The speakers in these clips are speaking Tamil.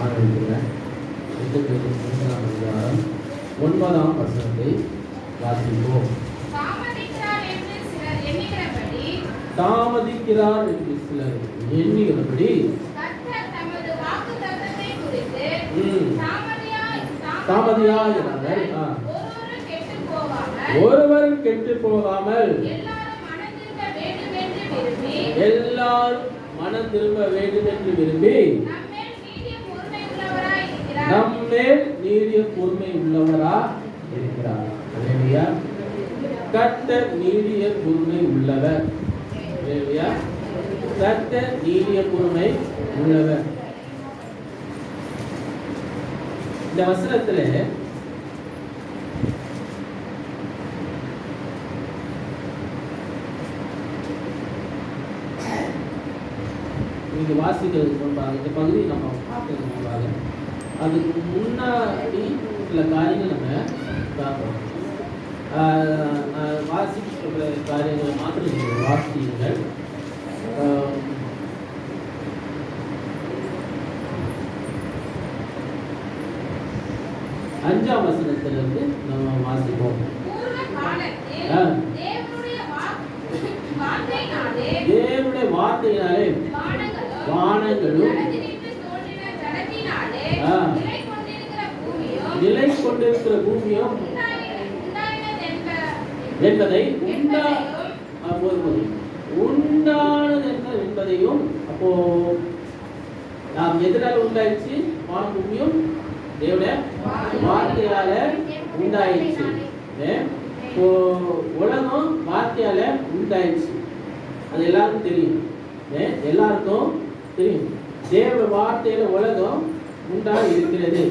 காணொலிக்கிறேன். 9ஆம் வசனத்தை வாசிப்போம். தாமதிக்கிறார் என்று சிலர் எண்ணுகிறபடி ஒருவரும் கெட்டு போகாமல் எல்லாரும் மனம் திரும்ப வேண்டும் என்று விரும்பி நம்மேல் நீடிய பொறுமை உள்ளவரா இருக்கிறார். அல்லேலூயா. கர்த்தர் நீடிய பொறுமை உள்ளவர். அல்லேலூயா. கர்த்தர் நீடிய பொறுமை உள்ளவர். இந்த வசனத்துல நீங்க வாசிக்கிறதுக்கு முன்பாக இந்த பகுதி நம்ம பார்க்கறதுக்கு முன்பாக அதுக்கு முன்னாடி சில காரியங்கள் நம்ம பார்ப்போம். வாசிக்கிற காரியங்களை மாத்திரம் நீங்கள் வாசியுங்கள். 5ஆம் வசனத்திலிருந்து நம்ம வாசிப்போம். தேவனுடைய வார்த்தையினாலே வானங்களும் நிலை கொண்டிருக்கிற பூமியும் என்பதை உண்டானது என்பதையும் அப்போ நாம் எதிராக உண்டாயிடுச்சு. வான பூமியும் தேவனுடைய வார்த்தையால உண்டாயிடுச்சு. இப்போ உலகம் வார்த்தையால உண்டாயிடுச்சு. அது எல்லாருக்கும் தெரியும். எல்லாருக்கும் தெரியும். தேவ வார்த்தையில உலகம் உண்டாகி இருக்கிறது.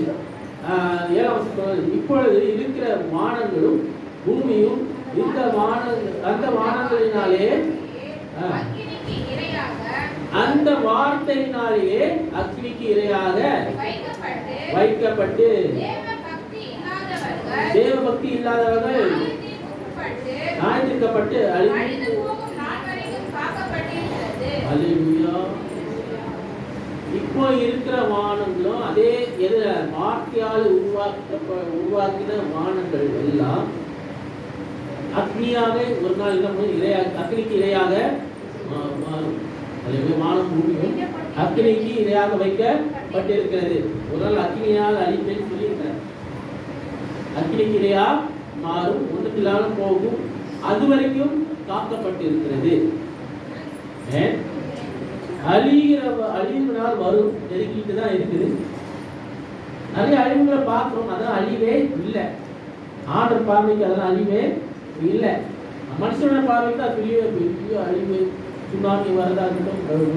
7ஆம் வசனம், இப்பொழுது இருக்கிற வானங்களும் பூமியும் அந்த வானங்களினாலே அந்த வார்த்தையினாலேயே அக்னிக்கு இரையாக வைக்கப்பட்டு தேவ பக்தி இல்லாதவர்கள் நியாயத்தீர்க்கப்பட்டு இப்போ இருக்கிற வானங்களும் அதே வார்த்தையால் உருவாக்கின வானங்கள் எல்லாம் அக்னியாக ஒரு நாள் அக்னிக்கு இரையாக மாறும். வானம் பூமியும் அக்னிக்கு இரையாக வைக்கப்பட்டிருக்கிறது. ஒரு நாள் அக்னியால் அழிப்பேன்னு சொல்லியிருக்கிறார். அக்னிக்கு இரையா மாறும், ஒன்றுமில்லாமல் போகும். அது வரைக்கும் காக்கப்பட்டிருக்கிறது. அழிவு நாள் வரும், நெருங்கிட்டு தான் இருக்குது. நிறைய அழிவுகளை பார்க்கிறோம். அதான் அழிவே இல்லை. ஆண்டவர் பார்வைக்கு அதெல்லாம் அழிவே இல்லை. மனுஷனோட பார்வைக்கு தான் பெரிய பெரிய அழிவு. சுனாமி வரதா இருக்கட்டும்,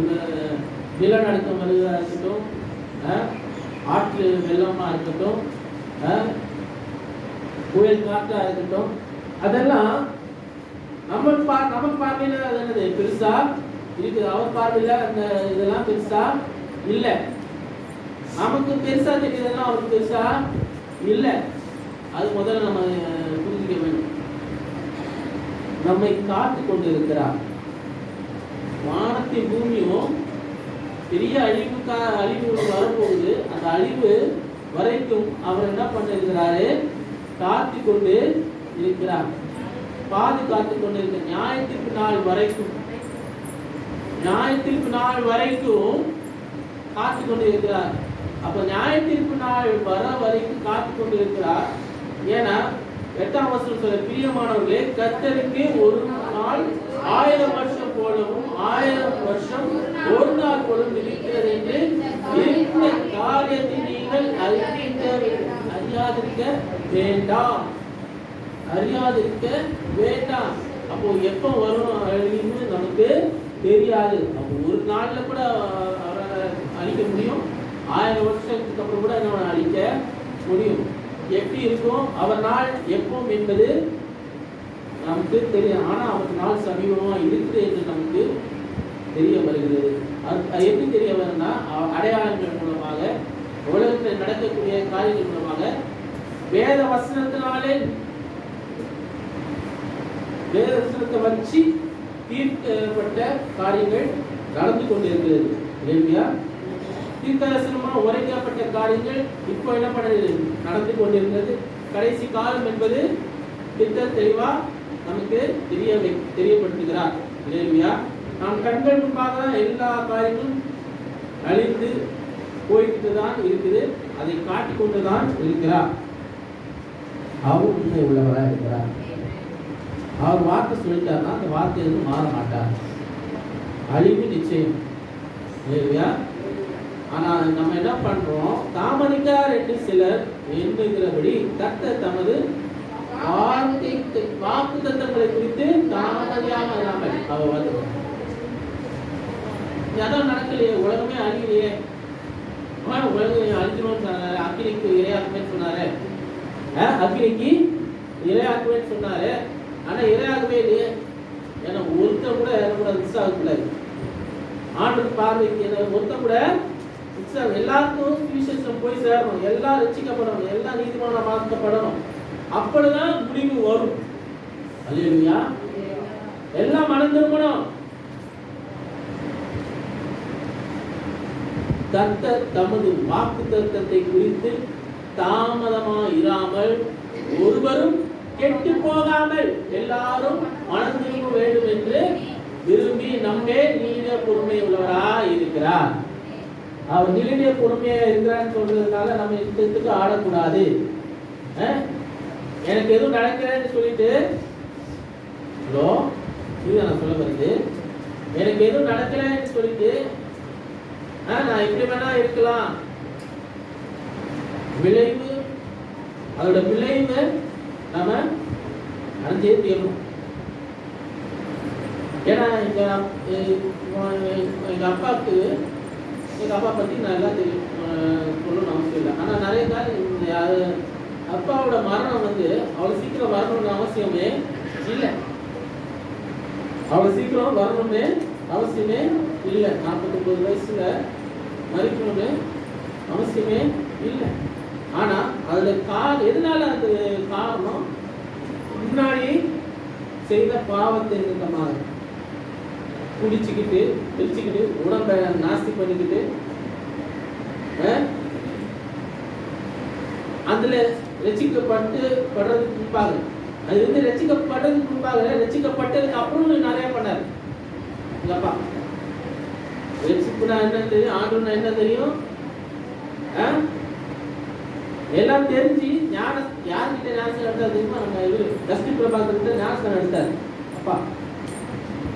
நிலநடுக்கம் வருவதா இருக்கட்டும், ஆற்று வெள்ளமா இருக்கட்டும், புயல் காற்றா இருக்கட்டும், அதெல்லாம் நமக்கு பார்வையில அது என்னது பெருசா இருக்குது. அவர் பார்வையில அந்த இதெல்லாம் பெருசா இல்லை. நமக்கு பெருசா தெரியுதுன்னா அவருக்கு பெருசா இல்லை. அது முதல்ல நம்ம புரிஞ்சுக்க வேண்டும். நம்மை காத்து கொண்டு இருக்கிறார். வானத்தின் பூமியும் பெரிய அழிவு வரப்போகுது. அந்த அழிவு வரைக்கும் அவர் என்ன பண்ணிருக்கிறாரு? காத்து கொண்டு இருக்கிறார். பாதுகாத்து கொண்டு இருக்கிற நியாயத்திற்கு நாள் வரைக்கும் காத்து கொண்டு இருக்கிறார். அப்ப நியாயத்திற்கு நாள் வர வரைக்கும் காத்து கொண்டு இருக்கிறார். ஏன்னா 8ஆம் வசனம் சொல்ல, பிரியமானவர்களே, கர்த்தருக்கு ஒரு நாள் 1000 வருஷம் போலவும் 1000 வருஷம் ஒரு நாள் போலவும் இருக்கிறது என்று இந்த காரியத்தை நீங்கள் அறியாதிருக்க வேண்டாம். அப்போ எப்போ வரும் அழிவுன்னு நமக்கு தெரியாது. அப்போ ஒரு நாள்ல கூட அவரால் அழிக்க முடியும். 1000 வருஷத்துக்கு அப்புறம் கூட என்ன அழிக்க முடியும். எப்படி இருக்கும் அவர் நாள் எப்போ என்பது நமக்கு தெரியும். ஆனா அவர் நாள் சமீபமா இருக்குது என்று நமக்கு தெரிய வருகிறது. அது எப்படி தெரிய வரும்னா அடையாளங்கள் மூலமாக, உலகத்தில் நடக்கக்கூடிய காரியங்கள் மூலமாக, வேத வசனத்தினாலே வேத வசனத்தை வச்சு தீர்க்கப்பட்ட காரியங்கள் நடந்து கொண்டிருக்கிறது. தீர்க்கதரிசனமா உரைக்கப்பட்ட காரியங்கள் இப்போ என்ன பண்ணுது, நடந்து கொண்டிருக்கிறது. கடைசி காலம் என்பது தெளிவா நமக்கு தெரியப்படுத்துகிறார். இல்லையா? நாம் கண்கள் முன்பாக எல்லா காரியங்களும் அழிந்து போய்கிட்டு தான் இருக்குது. அதை காட்டிக் கொண்டுதான் இருக்கிறார். அவர் உண்மை உள்ளவராக இருக்கிறார். அவர் வார்த்தை சொல்லிட்டார்னா அந்த வார்த்தை எதுவும் மாற மாட்டார். அழிவு நிச்சயம். இல்லையா? ஆனா நம்ம என்ன பண்றோம், தாமதிக்கார் என்று சிலர் எண்ணுகிறபடி கர்த்தர் தமது வாக்குத்தத்தங்களை குறித்து தாமதியாமல் அவர் வந்து அதான் நடக்கலையே, உலகமே அழியலையே, உலகம் அழிஞ்சிடும் சொன்னாரு, அக்கினிக்கு இரையாக்குவேன்னு சொன்னாரு, அக்கினிக்கு இரையாக்குவேன்னு சொன்னாரு. ஆனா இரையாகவே இல்லையே. ஏன்னா ஒருத்த கூட கூட மிஸ் ஆகக்கூடாது. ஆண்டு பார்வைக்கு ஒருத்த கூட மிஸ் ஆகும். எல்லாருக்கும் சுவிசேஷம் போய் சேரணும், எல்லாம் ரட்சிக்கப்படணும், எல்லாம் நீதிமானமாக்கப்படணும். அப்படிதான் முடிவு வரும். அல்லேலூயா. எல்லாம் மனம் திரும்பணும். கர்த்தர் தமது வாக்குத்தத்தத்தை குறித்து தாமதமா இராமல் ஒருவரும் கெட்டு போகாமல் எல்லாரும் மனம் திரும்ப வேண்டும் என்று விரும்பி நம்மே நீடிய பொறுமை உள்ளவராய் இருக்கிறார். அவர் நீடிய பொறுமையா இருக்கிறான்னு சொல்றதுனால நம்ம இஷ்டத்துக்கு ஆடக்கூடாது. எனக்கு எதுவும் நடக்கிறேன்னு சொல்லிட்டு நான் சொல்ல வருது, எனக்கு எதுவும் நடக்கிறேன்னு சொல்லிட்டு நான் எப்படி வேணா இருக்கலாம். விளைவு, அதோட விளைவு நம்ம அடைஞ்சே தீரணும். ஏன்னா எங்க அப்பாவுக்கு, எங்க அப்பா பத்தி நல்லா தெரியும், சொல்லணும்னு அவசியம் இல்லை. ஆனா நிறைய காலம் அப்பாவோட மரணம் அவ்வளவு சீக்கிரம் வரணும்னு அவசியமே இல்லை. அவ்வளவு சீக்கிரம் வரணும்னு அவசியமே இல்லை. 49 வயசுல மறிக்கணும்னு அவசியமே இல்லை. ஆனா அதுல எதனால அது காரணம், முன்னாடி செய்த பாவத்தை நிமித்தமாக குடிச்சுக்கிட்டு பிடிச்சுக்கிட்டு உடம்பை நாஸ்தி பண்ணிக்கிட்டு அதுல ரட்சிக்கப்படுறதுக்கு முன்பாக, அது ரட்சிக்கப்படுறதுக்கு முன்பாக, ரட்சிக்கப்பட்டதுக்கு அப்புறம் நிறைய பண்ணாரு எங்க அப்பா. ரட்சிப்புனா என்ன தெரியும், ஆண்டுனா என்ன தெரியும், எல்லாம் தெரிஞ்சு யார்கிட்ட ஞானஸ்தானம் எடுத்தாரு தெரியுமா? நம்ம தஸ்தி பிரபாகர் ஞானஸ்தானம் எடுத்தாரு அப்பா.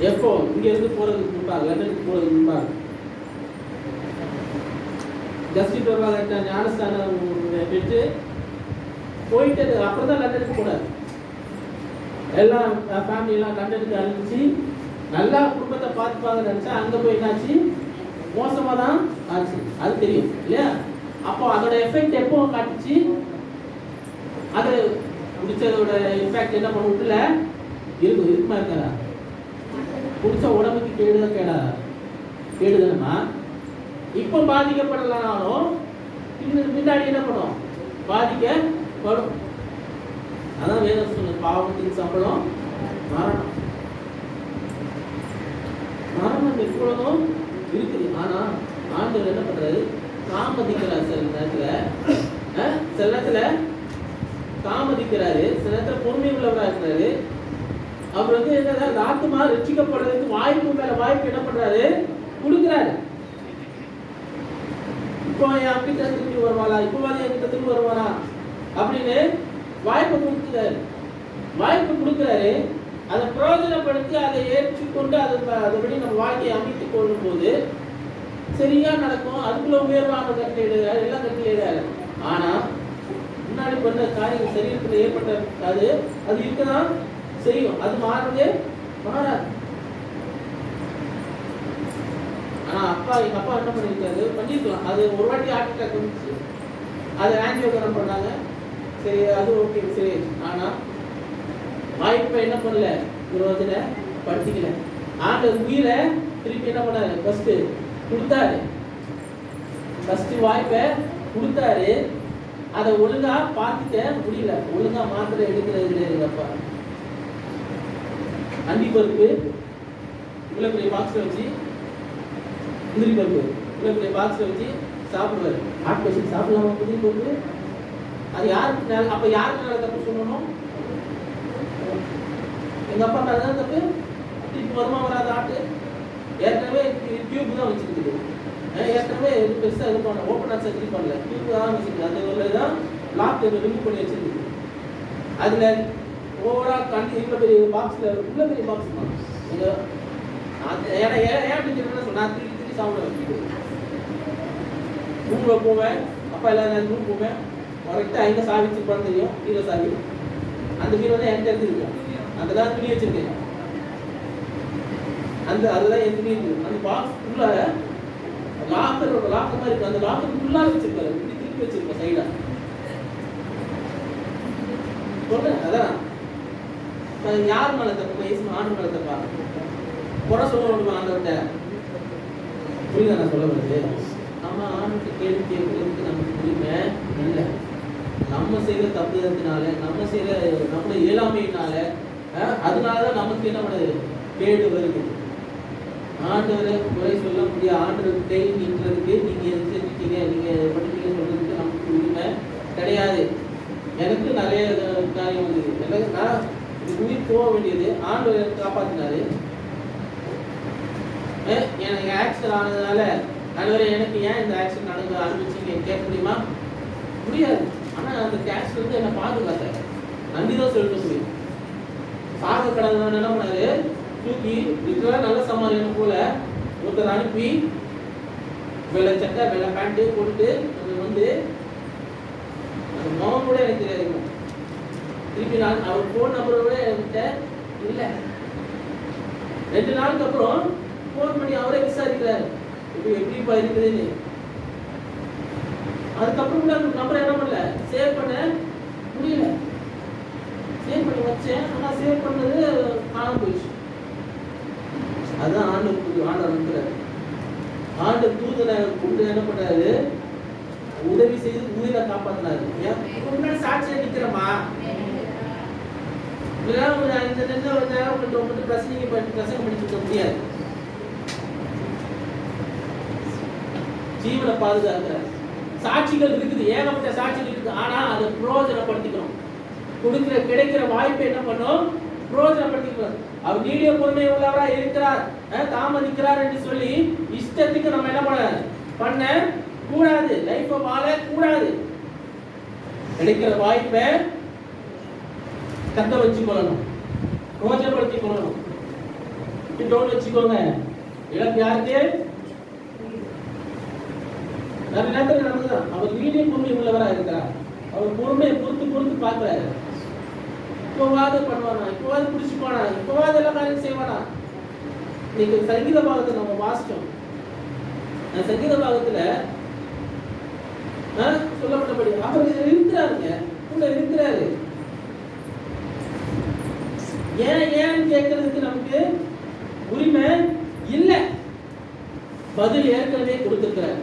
எப்போ? இங்க இருந்து போறதுக்கு முன்பாக, லண்டனுக்கு போறதுக்கு முன்பாக தஸ்தி பிரபாகர் ஞானஸ்தானம் பெற்று போயிட்டு அப்புறம் தான் லண்டனுக்கு போனார். எல்லாம் ஃபேமிலி எல்லாம் லண்டனுக்கு அனுப்பிச்சு நல்லா குடும்பத்தை பார்த்துப்பாங்க நினைச்சா அங்க போய் என்னாச்சு, மோசமா தான் ஆச்சு. அது தெரியும் இல்லையா? அப்போ அதோட எஃபெக்ட் எப்போ காட்டுச்சு, அது குடிச்சதோட இம்பாக்ட் என்ன பண்ண விட்டுல இருக்குமா இருக்காரா? குடிச்ச உடம்புக்கு கேடுதான் கேடுதானமா. இப்போ பாதிக்கப்படலானாலும் பின்னாடி என்ன பண்ணும், பாதிக்கப்படும். அதான் வேதம் சொன்ன, பாவத்தின் சம்பளம் மரணம். மரணம் எப்பொழுதும் இருக்குது. ஆனா ஆண்டவர் என்ன பண்றாரு, தாமதிக்கிறார். சில நேரத்துல தாமதிக்கிறாரு, சில நேரத்துல பொறுமை உள்ளவரா இருக்கிறாரு. அவர் என்ன, ஆத்மா ரட்சிக்கப்படுறதுக்கு வாய்ப்பு மேல வாய்ப்பு என்ன பண்றாரு, கொடுக்கிறாரு. இப்போ என் கிட்ட திரும்பி வருவாளா, இப்போவாது என்கிட்ட திரும்பி வருவாரா அப்படின்னு வாய்ப்பு கொடுக்கிறாரு. அதை பிரயோஜனப்படுத்தி அதை ஏற்றுக்கொண்டு அதுபடி நம்ம வாழ்க்கையை அமைத்துக் கொள்ளும் போது சரியா நடக்கும். அதுக்குள்ள உயர்வான கட்டளையிடுறாரு, எல்லாம் கட்டளையிடுறாரு. ஆனா முன்னாடி பண்ண காரியங்கள் சரீரத்தில் ஏற்பட்ட அது இருக்கதான் செய்யும். அது மாறாது. ஆனா எங்க அப்பா என்ன பண்ணிருக்கலாம், அது ஒரு வாட்டி ஹார்ட் அட்டாக் வந்துச்சு, அது ஆஞ்சியோகிராம் பண்ணாங்க, சரி அது ஓகே சரி. ஆனா வாய்ப்பை என்ன பண்ணல, விரோதனை படுத்திக்கல. ஆண்டவர் உயிரை திருப்பி என்ன பண்ணாரு, ஃபர்ஸ்ட் கொடுத்தாரு. ஃபர்ஸ்ட் வாய்ப்பை கொடுத்தாரு. அதை ஒழுங்கா பார்த்துக்க முடியல, ஒழுங்கா மாத்திரை எடுக்கிறது கிடையாது. அப்பா அந்தி பருப்பு இவ்வளவு பெரிய பாக்ஸ்ல வச்சு, முந்திரி பருப்பு இவ்வளவு பெரிய பாக்ஸ்ல வச்சு சாப்பிடுவாரு. ஆட்பசி சாப்பிடலாமா புதிய போட்டு? அது யாருக்கு அப்ப யாருக்கு மேல தப்பு சொல்லணும்? எங்க அப்பா மேல தான் தப்பு. திருப்பி வருமா வராது ஆட்டு? ஏற்கனவே டியூப் தான் வச்சிருக்குது. ஏற்கனவே பெருசா இது பண்ண ஓப்பனா சர்ஜரி பண்ணல, டியூப் தான் வச்சிருக்கு. அந்த தான் லாக் ரிமூவ் பண்ணி வச்சிருக்கு. அதுல ஓவரா கண்டி இவ்வளோ பெரிய பாக்ஸ்ல உள்ள பெரிய பாக்ஸ் தான். ஏன்னா ஏன் அப்படின்னு சொன்னா திருப்பி சாப்பிடுவேன். ரூம்ல போவேன், அப்பா எல்லாரும் ரூம் போவேன். கரெக்டாக எங்கே சாவி வச்சிருப்பான்னு தெரியும், கீழே சாவி. அந்த கீழே தான் என்கிட்ட எடுத்துருக்கேன். அங்கே தான் துணி வச்சிருக்கேன். அதுதான் என் துணி இருக்குது. அந்த பாக்ஸ் உள்ள லாக்கர் மாதிரி இருக்கு. அந்த லாக்கர் ஃபுல்லாக வச்சிருக்காரு. இப்படி திருப்பி வச்சிருக்கேன் சைடா. சொல்றேன் அதான் யார் மேல தப்பு? வயசு ஆண்டு மேல தப்பா? குறை சொல்லணும் ஆண்டவர்கிட்ட. புரியுதா நான் சொல்ல வருது? நம்ம ஆண்டுக்கு கேள்வி கேட்கறதுக்கு நமக்கு உரிமை இல்லை. நம்ம செய்யற தப்புதத்தினால, நம்ம செய்யற நம்முடைய இயலாமையினால, அதனாலதான் நமக்கு என்ன பண்ணுது? கேடு வருது. ஆண்டவரை குறை சொல்ல முடியாது. ஆண்டவருக்கு கை நீட்டுறதுக்கு நீங்க செஞ்சுட்டீங்க, நீங்க பண்ணிட்டீங்க சொல்றதுக்கு நமக்கு உரிமை கிடையாது. எனக்கு நிறைய காரியம் வந்தது. எனக்கு நான் உயிர் போக வேண்டியது, ஆண்டவர் காப்பாத்தினாரு. எனக்கு ஆக்சிடென்ட் ஆனதுனால ஆண்டவரே எனக்கு ஏன் இந்த ஆக்சிடென்ட் ஆரம்பிச்சீங்க கேட்க முடியுமா? முடியாது. ஆனா அந்த ஆக்சிடென்ட் வந்து என்ன பாதுகாத்தாரு. நன்றிதான் சொல்ல முடியும். சாக கடவுள் என்ன பண்ணாரு? தூக்கி இருக்கிற நல்ல சமாளியம் போல ஒருத்தர் அனுப்பி வெள்ளை சட்டை வெள்ளை பேண்ட்டு போட்டு வந்து அந்த முகம் கூட எனக்கு தெரியாது. திருப்பி நான் அவர் ஃபோன் நம்பர் கூட என்கிட்ட இல்லை. 2 நாளுக்கு அப்புறம் ஃபோன் பண்ணி அவரே விசாரிக்கிறாரு, இப்போ எப்படிப்பா இருக்குதுன்னு. அதுக்கப்புறம் கூட அந்த நம்பரை என்ன பண்ணல, சேவ் பண்ண முடியல. சேவ் பண்ணி வச்சேன், ஆனால் சேவ் பண்ணது காணாம போயிடுச்சு. அதுதான் ஆண்டவர் இருக்கிறார். ஆண்டு தூதனை கொண்டு என்ன பண்ணாரு? உதவி செய்து உயிரை காப்பாத்தினாரு. முன்னாடி சாட்சியா நிக்கிறமா பிரசங்கம் பண்ணிட்டு முடியாது. ஜீவனை பாதுகாக்கிற சாட்சிகள் இருக்குது, ஏகப்பட்ட சாட்சிகள் இருக்குது. ஆனா அதை பிரயோஜனப்படுத்திக்கணும். கிடைக்கிற வாய்ப்பை என்ன பண்ணும்? பிரயோஜனப்படுத்திக்கணும். அவர் நீடிய பொறுமை உள்ளவரா இருக்கிறார், தாமதிக்கிறார் என்று சொல்லி இஷ்டத்துக்கு நம்ம என்ன பண்ண கூடாது. லைஃபை வாழ கூடாது. கிடைக்கிற வாய்ப்பை தக்க வச்சுக்கொள்ளணும், பிரயோஜனப்படுத்திக் கொள்ளணும். வச்சுக்கோங்க. இழப்பு யாருக்கு? நிறைய நேரத்தில் நடந்துதான். அவர் நீடிய பொறுமை உள்ளவரா இருக்கிறார். அவர் பொறுமையை பொறுத்து பார்க்கிறாரு. இப்போவாது பண்ணுவானா, இப்போவாது பிடிச்சிப்பானா, இப்போவாது எல்லா காரியம் செய்வானா. இன்னைக்கு சங்கீத பாகத்தை நம்ம வாசிச்சோம். சங்கீத பாகத்துல சொல்லப்பட்டபடி அவர் இருக்கிறாருங்க, கூட இருக்கிறாரு. ஏன் கேட்கறதுக்கு நமக்கு உரிமை இல்லை. பதில் ஏற்கனவே கொடுத்திருக்கிறார்.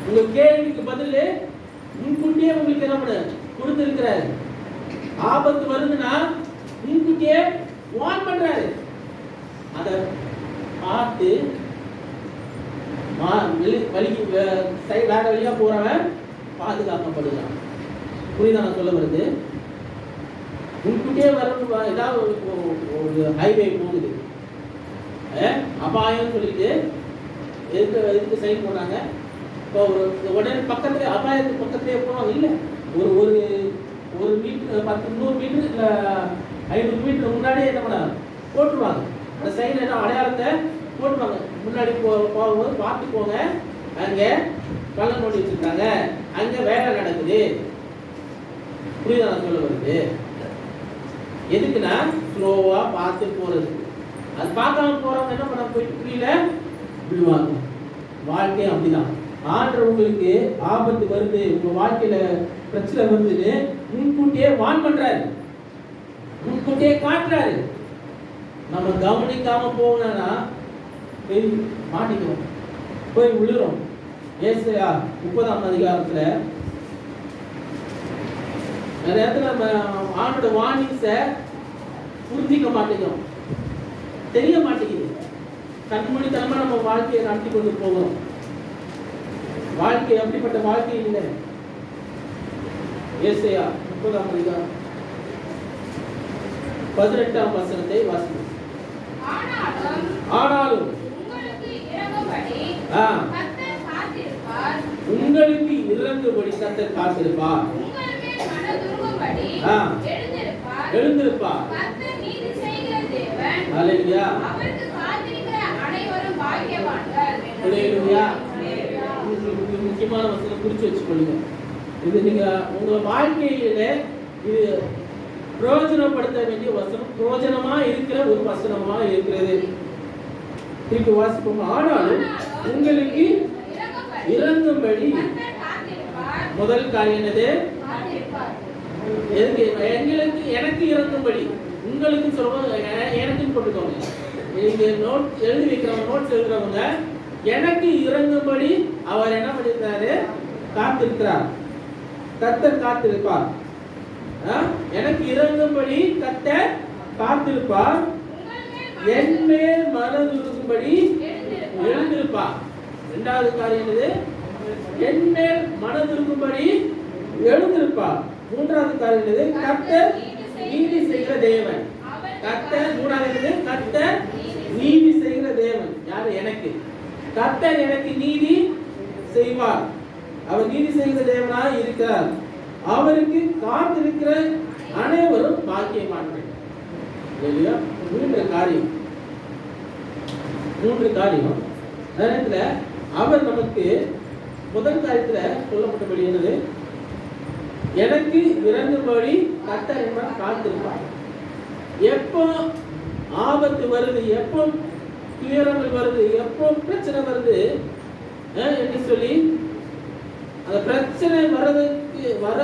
உங்க கேள்விக்கு பதில் முன்கூட்டியே உங்களுக்கு என்ன பண்ண கொடுத்திருக்கிறாரு. ஆபத்து வருதுன்னா முன்கூட்டியே வார்ன் பண்றாரு. அத பார்த்து வலிக்கு வேற வழியா போறவன் பாதுகாக்கப்படுகிறான். புரியுதா நான் சொல்ல வருது? முன்கூட்டியே வர ஏதாவது ஒரு ஹைவே போகுது, அபாயம் சொல்லிட்டு எதுக்கு சைன் போனாங்க. இப்போ உடனே பக்கத்துல அபாயத்துக்கு பக்கத்திலே போனோம் இல்லை. ஒரு மீட்டர் 100 மீட்டர் இல்லை 500 மீட்டர் முன்னாடியே என்ன பண்ண போட்டுருவாங்க. அந்த சைன் என்ன அடையாளத்தை போட்டுருவாங்க. முன்னாடி போகும்போது பார்த்து போங்க, அங்க கள்ளம் நோண்டி வச்சிருக்காங்க, அங்க வேலை நடக்குது. புரியுதா நான் சொல்ல வருது? எதுக்குன்னா ஸ்லோவா பார்த்து போறது. அது பார்க்காம போறவங்க என்ன பண்ண போயிட்டு புரியல விடுவாங்க. வாழ்க்கையும் அப்படிதான். ஆண்டவர் உங்களுக்கு ஆபத்து வருது, உங்க வாழ்க்கையில பிரச்சனை வருதுன்னு முன்கூட்டியே வார்ன் பண்றாரு, முன்கூட்டியே காட்டுறாரு. நம்ம கவனிக்காம போகணும்னா போய் மாட்டிக்கிறோம், போய் விழுறோம். ஏசாயா 30ஆம் அதிகாரத்துல நிறைய இடத்துல நம்ம ஆண்டோட வார்னிங்ஸை புரிஞ்சிக்க மாட்டேங்கிறோம், தெரிய மாட்டேங்குது. கண்மூடித்தனமா நம்ம வாழ்க்கையை நடத்தி கொண்டு போகிறோம். வாழ்க்கை அப்படிப்பட்ட வாழ்க்கை இல்லை. ஏசாயா 30ஆம் அதிகாரம் 18ஆம் வசனத்தை வாசிப்போம். ஆனாலும் உங்களுக்கு இறங்கும்படி கர்த்தர் காத்திருப்பார். எழுந்திருப்பார். ஹல்லேலூயா. ஹல்லேலூயா. முக்கியமான வசனம் குறிச்சு வச்சுக்கொள்ளுங்க. இது நீங்க உங்க வாழ்க்கையில இது பிரயோஜனப்படுத்த வேண்டிய வசனம், பிரயோஜனமா இருக்கிற ஒரு வசனமா இருக்கிறது. திருப்பி வாசிப்போம். ஆனாலும் உங்களுக்கு இறங்கும்படி முதல் காரியம் என்னது? எனக்கு இறங்கும்படி. உங்களுக்கு சொல்லுவோம், எனக்குன்னு போட்டுக்கோங்க. நீங்க நோட் எழுதி வைக்கிறவங்க, நோட்ஸ் எழுதுறவங்க, எனக்கு இறங்கும்படி அவர் என்ன பண்ணிருக்காரு? காத்திருக்கிறார். கர்த்தர் காத்திருப்பார். எனக்கு இறங்கும்படி கர்த்தர் காத்திருப்பார். என் மேல் மனதுருகும்படி எழுந்திருப்பார். இரண்டாவது காரியம் என்னது? என் மேல் மனதுருகும்படி எழுந்திருப்பார். மூன்றாவது காரியம் என்னது? கர்த்தர் நீதி செய்கிற தேவன். கர்த்தர் மூன்றாவது கர்த்தர் நீதி செய்கிற தேவன். யாரு? எனக்கு. கர்த்தர் எனக்கு நீதி செய்வார். அவர் நீதி செய்கிற தேவனாக இருக்கிறார். அவருக்கு காத்திருக்கிற அனைவரும் பாக்கியவான்கள். இல்லையா? மூன்று காரியம். நேரத்துல அவர் நமக்கு முதல் காரியத்துல சொல்லப்பட்டபடி என்னது? எனக்கு இறங்கும்படி கர்த்தர் என்பவர் காத்திருப்பார். எப்போ ஆபத்து வருது, எப்போ துயரங்கள் வருது, எப்போ பிரச்சனை வருது என்று சொல்லி அந்த பிரச்சனை வர்றதுக்கு வர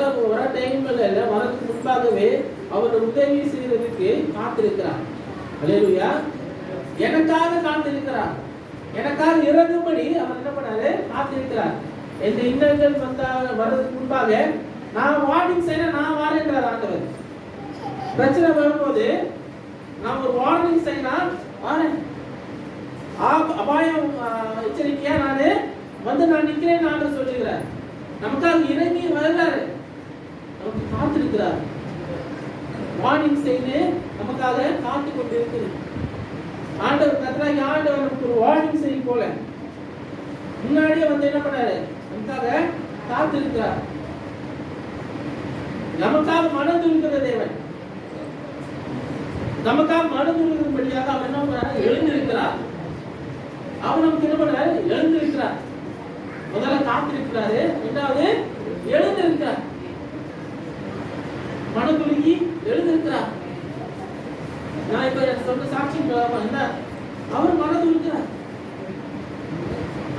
டைம்ல வரதுக்கு முன்பாகவே அவர் உதவி செய்யறதுக்கு காத்திருக்கிறார். ஹல்லேலூயா. எனக்காக காத்திருக்கிறார். எனக்காக இறங்கும்படி அவர் என்ன பண்ணாரு? காத்திருக்கிறார். இந்த இன்னல்கள் வர்றதுக்கு முன்பாக நான் வார்னிங் செய்ய நான் வாரேன்றார் ஆண்டவர். பிரச்சனை வரும்போது நான் ஒரு வார்னிங் செய்யலாம் வாரேன். அபாயம் எச்சரிக்கையா நான் நான் நிக்கிறேன் ஆண்டவர் சொல்லுகிறார். நமக்காக இறங்கி வருகிறாரு. நமக்கு காத்திருக்கிறார். வார்னிங் செய்து நமக்காக காத்து கொண்டு இருக்கிறார். ஆண்டவர் கர்த்தராகி ஆண்டவர் நமக்கு ஒரு வார்னிங் செய்யும் போல முன்னாடியே என்ன பண்ணாரு? நமக்காக காத்திருக்கிறார். நமக்காக மனதுருகிற தேவன். நமக்காக மனதுருகும்படியாக அவர் என்ன பண்ணாரு? எழுந்திருக்கிறார். அவர் நமக்கு என்ன பண்ணாரு? எழுந்திருக்கிறார். முதல்ல காத்திருக்கிறாரு, இரண்டாவது எழுந்திருக்கிறார். மனதுருகி எழுந்திருக்கிறார். நான் இப்ப சொன்ன சாட்சி என்ன? அவர் மனதுருக்கிறார்.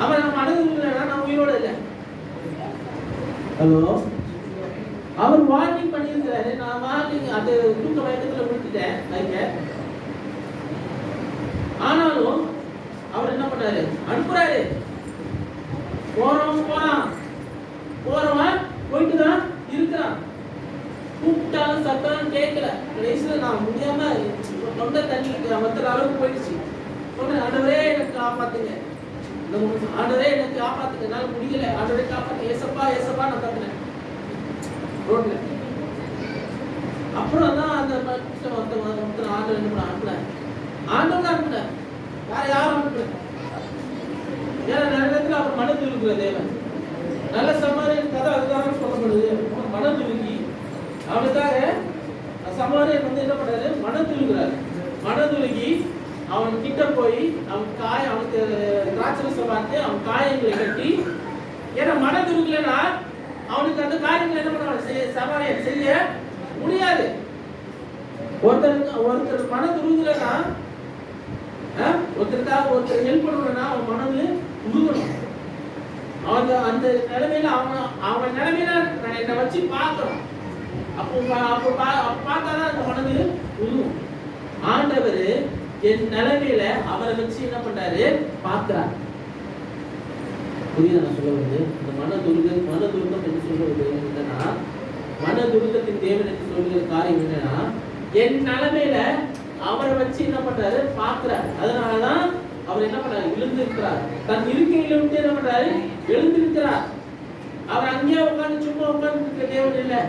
அவர் மனதுருக்கிறார். நான் உயிரோட இல்லை. ஹலோ. அவர் வார்னிங் பண்ணியிருக்கிறாரு. நான் வார்னிங் அது தூக்க வயக்கத்துல விட்டுட்டேன். ஆனாலும் அவர் என்ன பண்ணாரு? அனுப்புறாரு. போறவன் போயிட்டு தான் இருக்கிறான். கூப்பிட்டாலும் சத்தம் கேட்கல. கடைசியில நான் முடியாம தொண்டை தண்ணி மற்ற அளவுக்கு போயிடுச்சு. சொன்னேன், ஆண்டவரே எனக்கு காப்பாத்துங்க, ஆண்டவரே எனக்கு காப்பாத்துங்க, என்னால முடியல, ஆண்டவரே காப்பாத்து, ஏசப்பா ஏசப்பா நான் கத்துனேன் ரோட்ல. அப்புறம் தான் அந்த ஆண்டவர் என்ன பண்ண ஆண்டவர் அனுப்புன யாரும் அனுப்புல. ஏன்னா நிறைய இடத்துல அவர் மனதுருகிற தேவன். நல்ல சமாரியன் கதை அதுதான் சொல்லப்படுது. மனதுருகி அவனுக்காக சமாரியன் என்ன பண்றாரு? மனதுருகிறாரு. மனதுருகி அவன் கிட்ட போய் அவனுக்கு திராட்சரசம் பார்த்து அவன் காயங்களை கட்டி, ஏன்னா மனதுருகலன்னா அவனுக்கு அந்த காரியங்களை என்ன பண்ணுவாங்க? சமாரியன் செய்ய முடியாது. ஒருத்தர் மனதுருகலன்னா, ஒருத்தருக்காக ஒருத்தர் ஹெல்ப் பண்ணணும்னா அவன் மனது உருகணும். அந்த நிலைமையில அவன் நிலைமையில என்னை வச்சு பார்க்கணும். அப்போ பார்த்தாதான் அந்த மனது உருகும். ஆண்டவர் என் நிலைமையில அவரை வச்சு என்ன பண்றாரு? பார்க்கிறார். புரியுதா நான் சொல்ல வருது? இந்த மனதுருக்கம் என்று சொல்றது என்னன்னா, மனதுருக்கத்தின் தேவன் என்று சொல்கிற காரியம் என்னன்னா, என் நிலைமையில அவரை வச்சு என்ன பண்றாரு? பார்க்கிறார். அதனாலதான் அவர் என்ன பண்ணாரு? விழுந்திருக்கிறார். தன் இருக்கையில விட்டு என்ன பண்றாரு? எழுந்திருக்கிறார். அவர் அங்கேயே உட்கார்ந்து சும்மா உட்கார்ந்து இருக்க தேவன் இல்லை.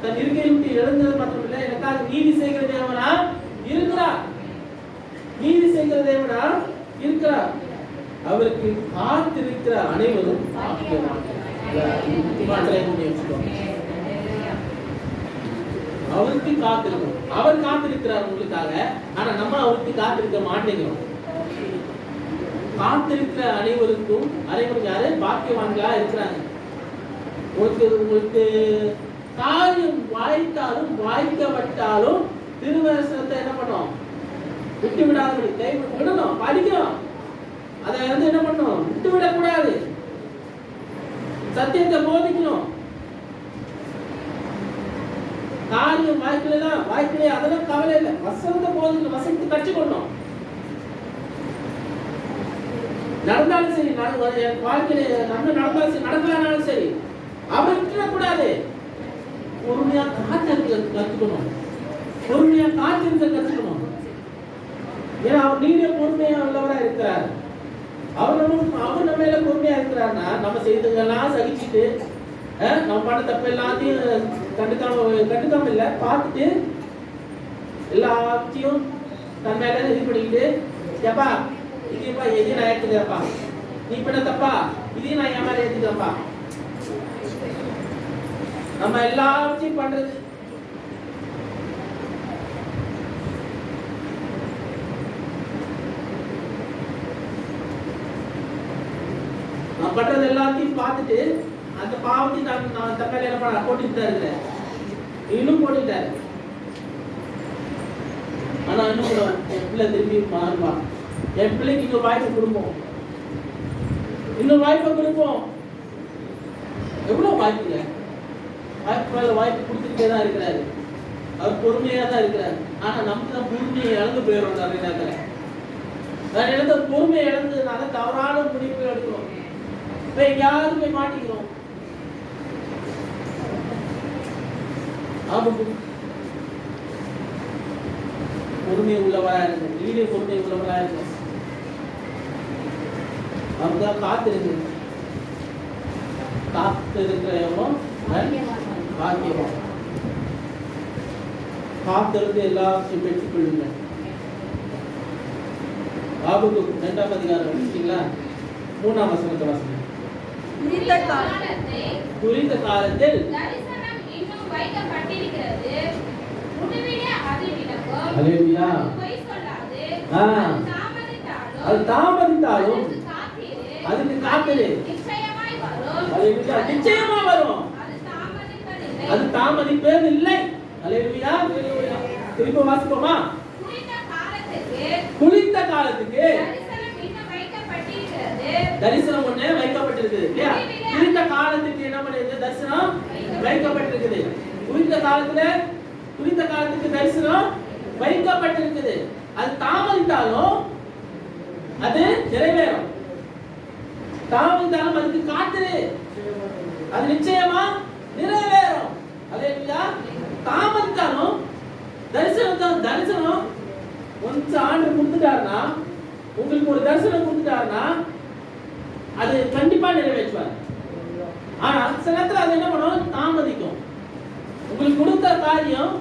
தன் இருக்கையில விட்டு எழுந்தது மட்டும் இல்லை, எனக்காக நீதி செய்கிற தேவனா இருக்கிறார். நீதி செய்கிற தேவனா இருக்கிறார். அவருக்கு காத்திருக்கிற அனைவரும் அவருக்கு காத்திருக்கணும். அவர் காத்திருக்கிறார் உங்களுக்காக. ஆனா நம்ம அவருக்கு காத்திருக்க மாட்டேங்கிறோம். காத்திருக்கிற அனைவரும் யாரு? பாக்கியவான்களா இருக்கிறாங்க. உங்களுக்கு காரியம் வாய்த்தாலும் வாய்க்கப்பட்டாலும் திருவசனத்தை என்ன பண்ணோம்? விட்டு விடாது, கை விடணும், படிக்கணும். அதை என்ன பண்ணணும்? விட்டு விடக்கூடாது. சத்தியத்தை போதிக்கணும். காரியம் வாய்க்கலையா அதெல்லாம் கவலை இல்லை. வசனத்தை போதிக்கணும், வசனத்தை கற்றுக்கொள்ளணும். நடந்தாலும் சரி, வாழ்க்கையில நம்ம நடந்தாலும் சரி, நடக்கலானாலும் சரி, அவர் விட்டுறக்கூடாது. பொறுமையா காத்திருக்க கத்துக்கணும். பொறுமையா காத்திருக்க கத்துக்கணும். ஏன்னா அவர் நீங்க பொறுமையா உள்ளவரா இருக்கிறார். அவர் நம்ம மேல பொறுமையா இருக்கிறார்னா நம்ம செய்ததெல்லாம் சகிச்சுட்டு நம்ம பண்ண தப்பு எல்லாத்தையும் கண்டுக்காம இல்ல பார்த்துட்டு எல்லாத்தையும் தன் மேல இது பண்ணிக்கிட்டு, ஏப்பா இதுப்பா எது நான் ஏற்றுக்கிறப்பா, நீ பண்ண தப்பா இதையும் நான் என் மேல ஏற்றுக்கிறப்பா, நம்ம எல்லாத்தையும் பண்றது. நான் பண்றது எல்லாத்தையும் பார்த்துட்டு அந்த பாவத்தையும் நான் தக்காளி என்ன பண்ண போட்டுட்டு தான் இருக்கிறேன். இன்னும் போட்டுட்டாரு. ஆனா இன்னும் கூட என் பிள்ளை திரும்பி மாறுவான். என் பிள்ளைக்கு இன்னொரு வாய்ப்பு கொடுப்போம், இன்னொரு வாய்ப்பை கொடுப்போம். எவ்வளவு வாய்ப்புங்க, வாய்ப்பு மேல வாய்ப்பு கொடுத்துட்டே தான் இருக்கிறாரு. அவர் பொறுமையா தான் இருக்கிறாரு. ஆனா நமக்கு தான் பொறுமையை இழந்து போயிடும். நிறைய நேரத்துல நிறைய இடத்துல பொறுமையை இழந்ததுனால தவறான முடிவுகள் எடுக்கிறோம். இப்ப எங்கேயாவது போய் மாட்டிக்கிறோம். பொறுமை உள்ளவரா இருக்கு, நீரே பொறுமை உள்ளவரா இருக்கு. அவர்தான் காத்திருக்கு. காத்திருக்கிறவனும் பாக்கியவான். காத்திருந்து எல்லாத்தையும் பெற்றுக் கொள்ளுங்க. ஆபத்து 2ஆம் அதிகாரம் இல்லைங்களா? 3ஆம் வசனத்தை வாசிங்க. குறித்த காலத்தில் வைக்கப்பட்டிருக்கிறது, முடிவிலே அது விளக்கும். ஹல்லேலூயா. அது தாமதித்தாலும் அதுக்கு காத்திரு, நிச்சயமாய் வரும். ஹல்லேலூயா. நிச்சயமா வரும். அது தாமதிப்பது இல்லை. ஹல்லேலூயா. திருப்பி வாசிப்போமா? குறித்த காலத்துக்கு தரிசனம் ஒண்ணு வைக்கப்பட்டிருக்குது இல்லையா? குறித்த காலத்துக்கு என்ன பண்ணுது? தரிசனம் வைக்கப்பட்டிருக்குது. குறித்த காலத்துக்கு தரிசனம் வைக்கப்பட்டிருக்குது. அது தாமதித்தாலும் அது நிறைவேறும். தாமதித்தாலும் அதுக்கு காத்திரு, அது நிச்சயமா நிறைவேறும். ஹல்லேலூயா. தாமதித்தாலும் தரிசனம் ஒன்று ஆண்டு கொடுத்துட்டாருன்னா, உங்களுக்கு ஒரு தரிசனம் கொடுத்துட்டாருன்னா அது கண்டிப்பா நிறைவேற்றுவார். ஆனா சில நேரத்தில் அது என்ன பண்ணும்? தாமதிக்கும். உங்களுக்கு கொடுத்த காரியம்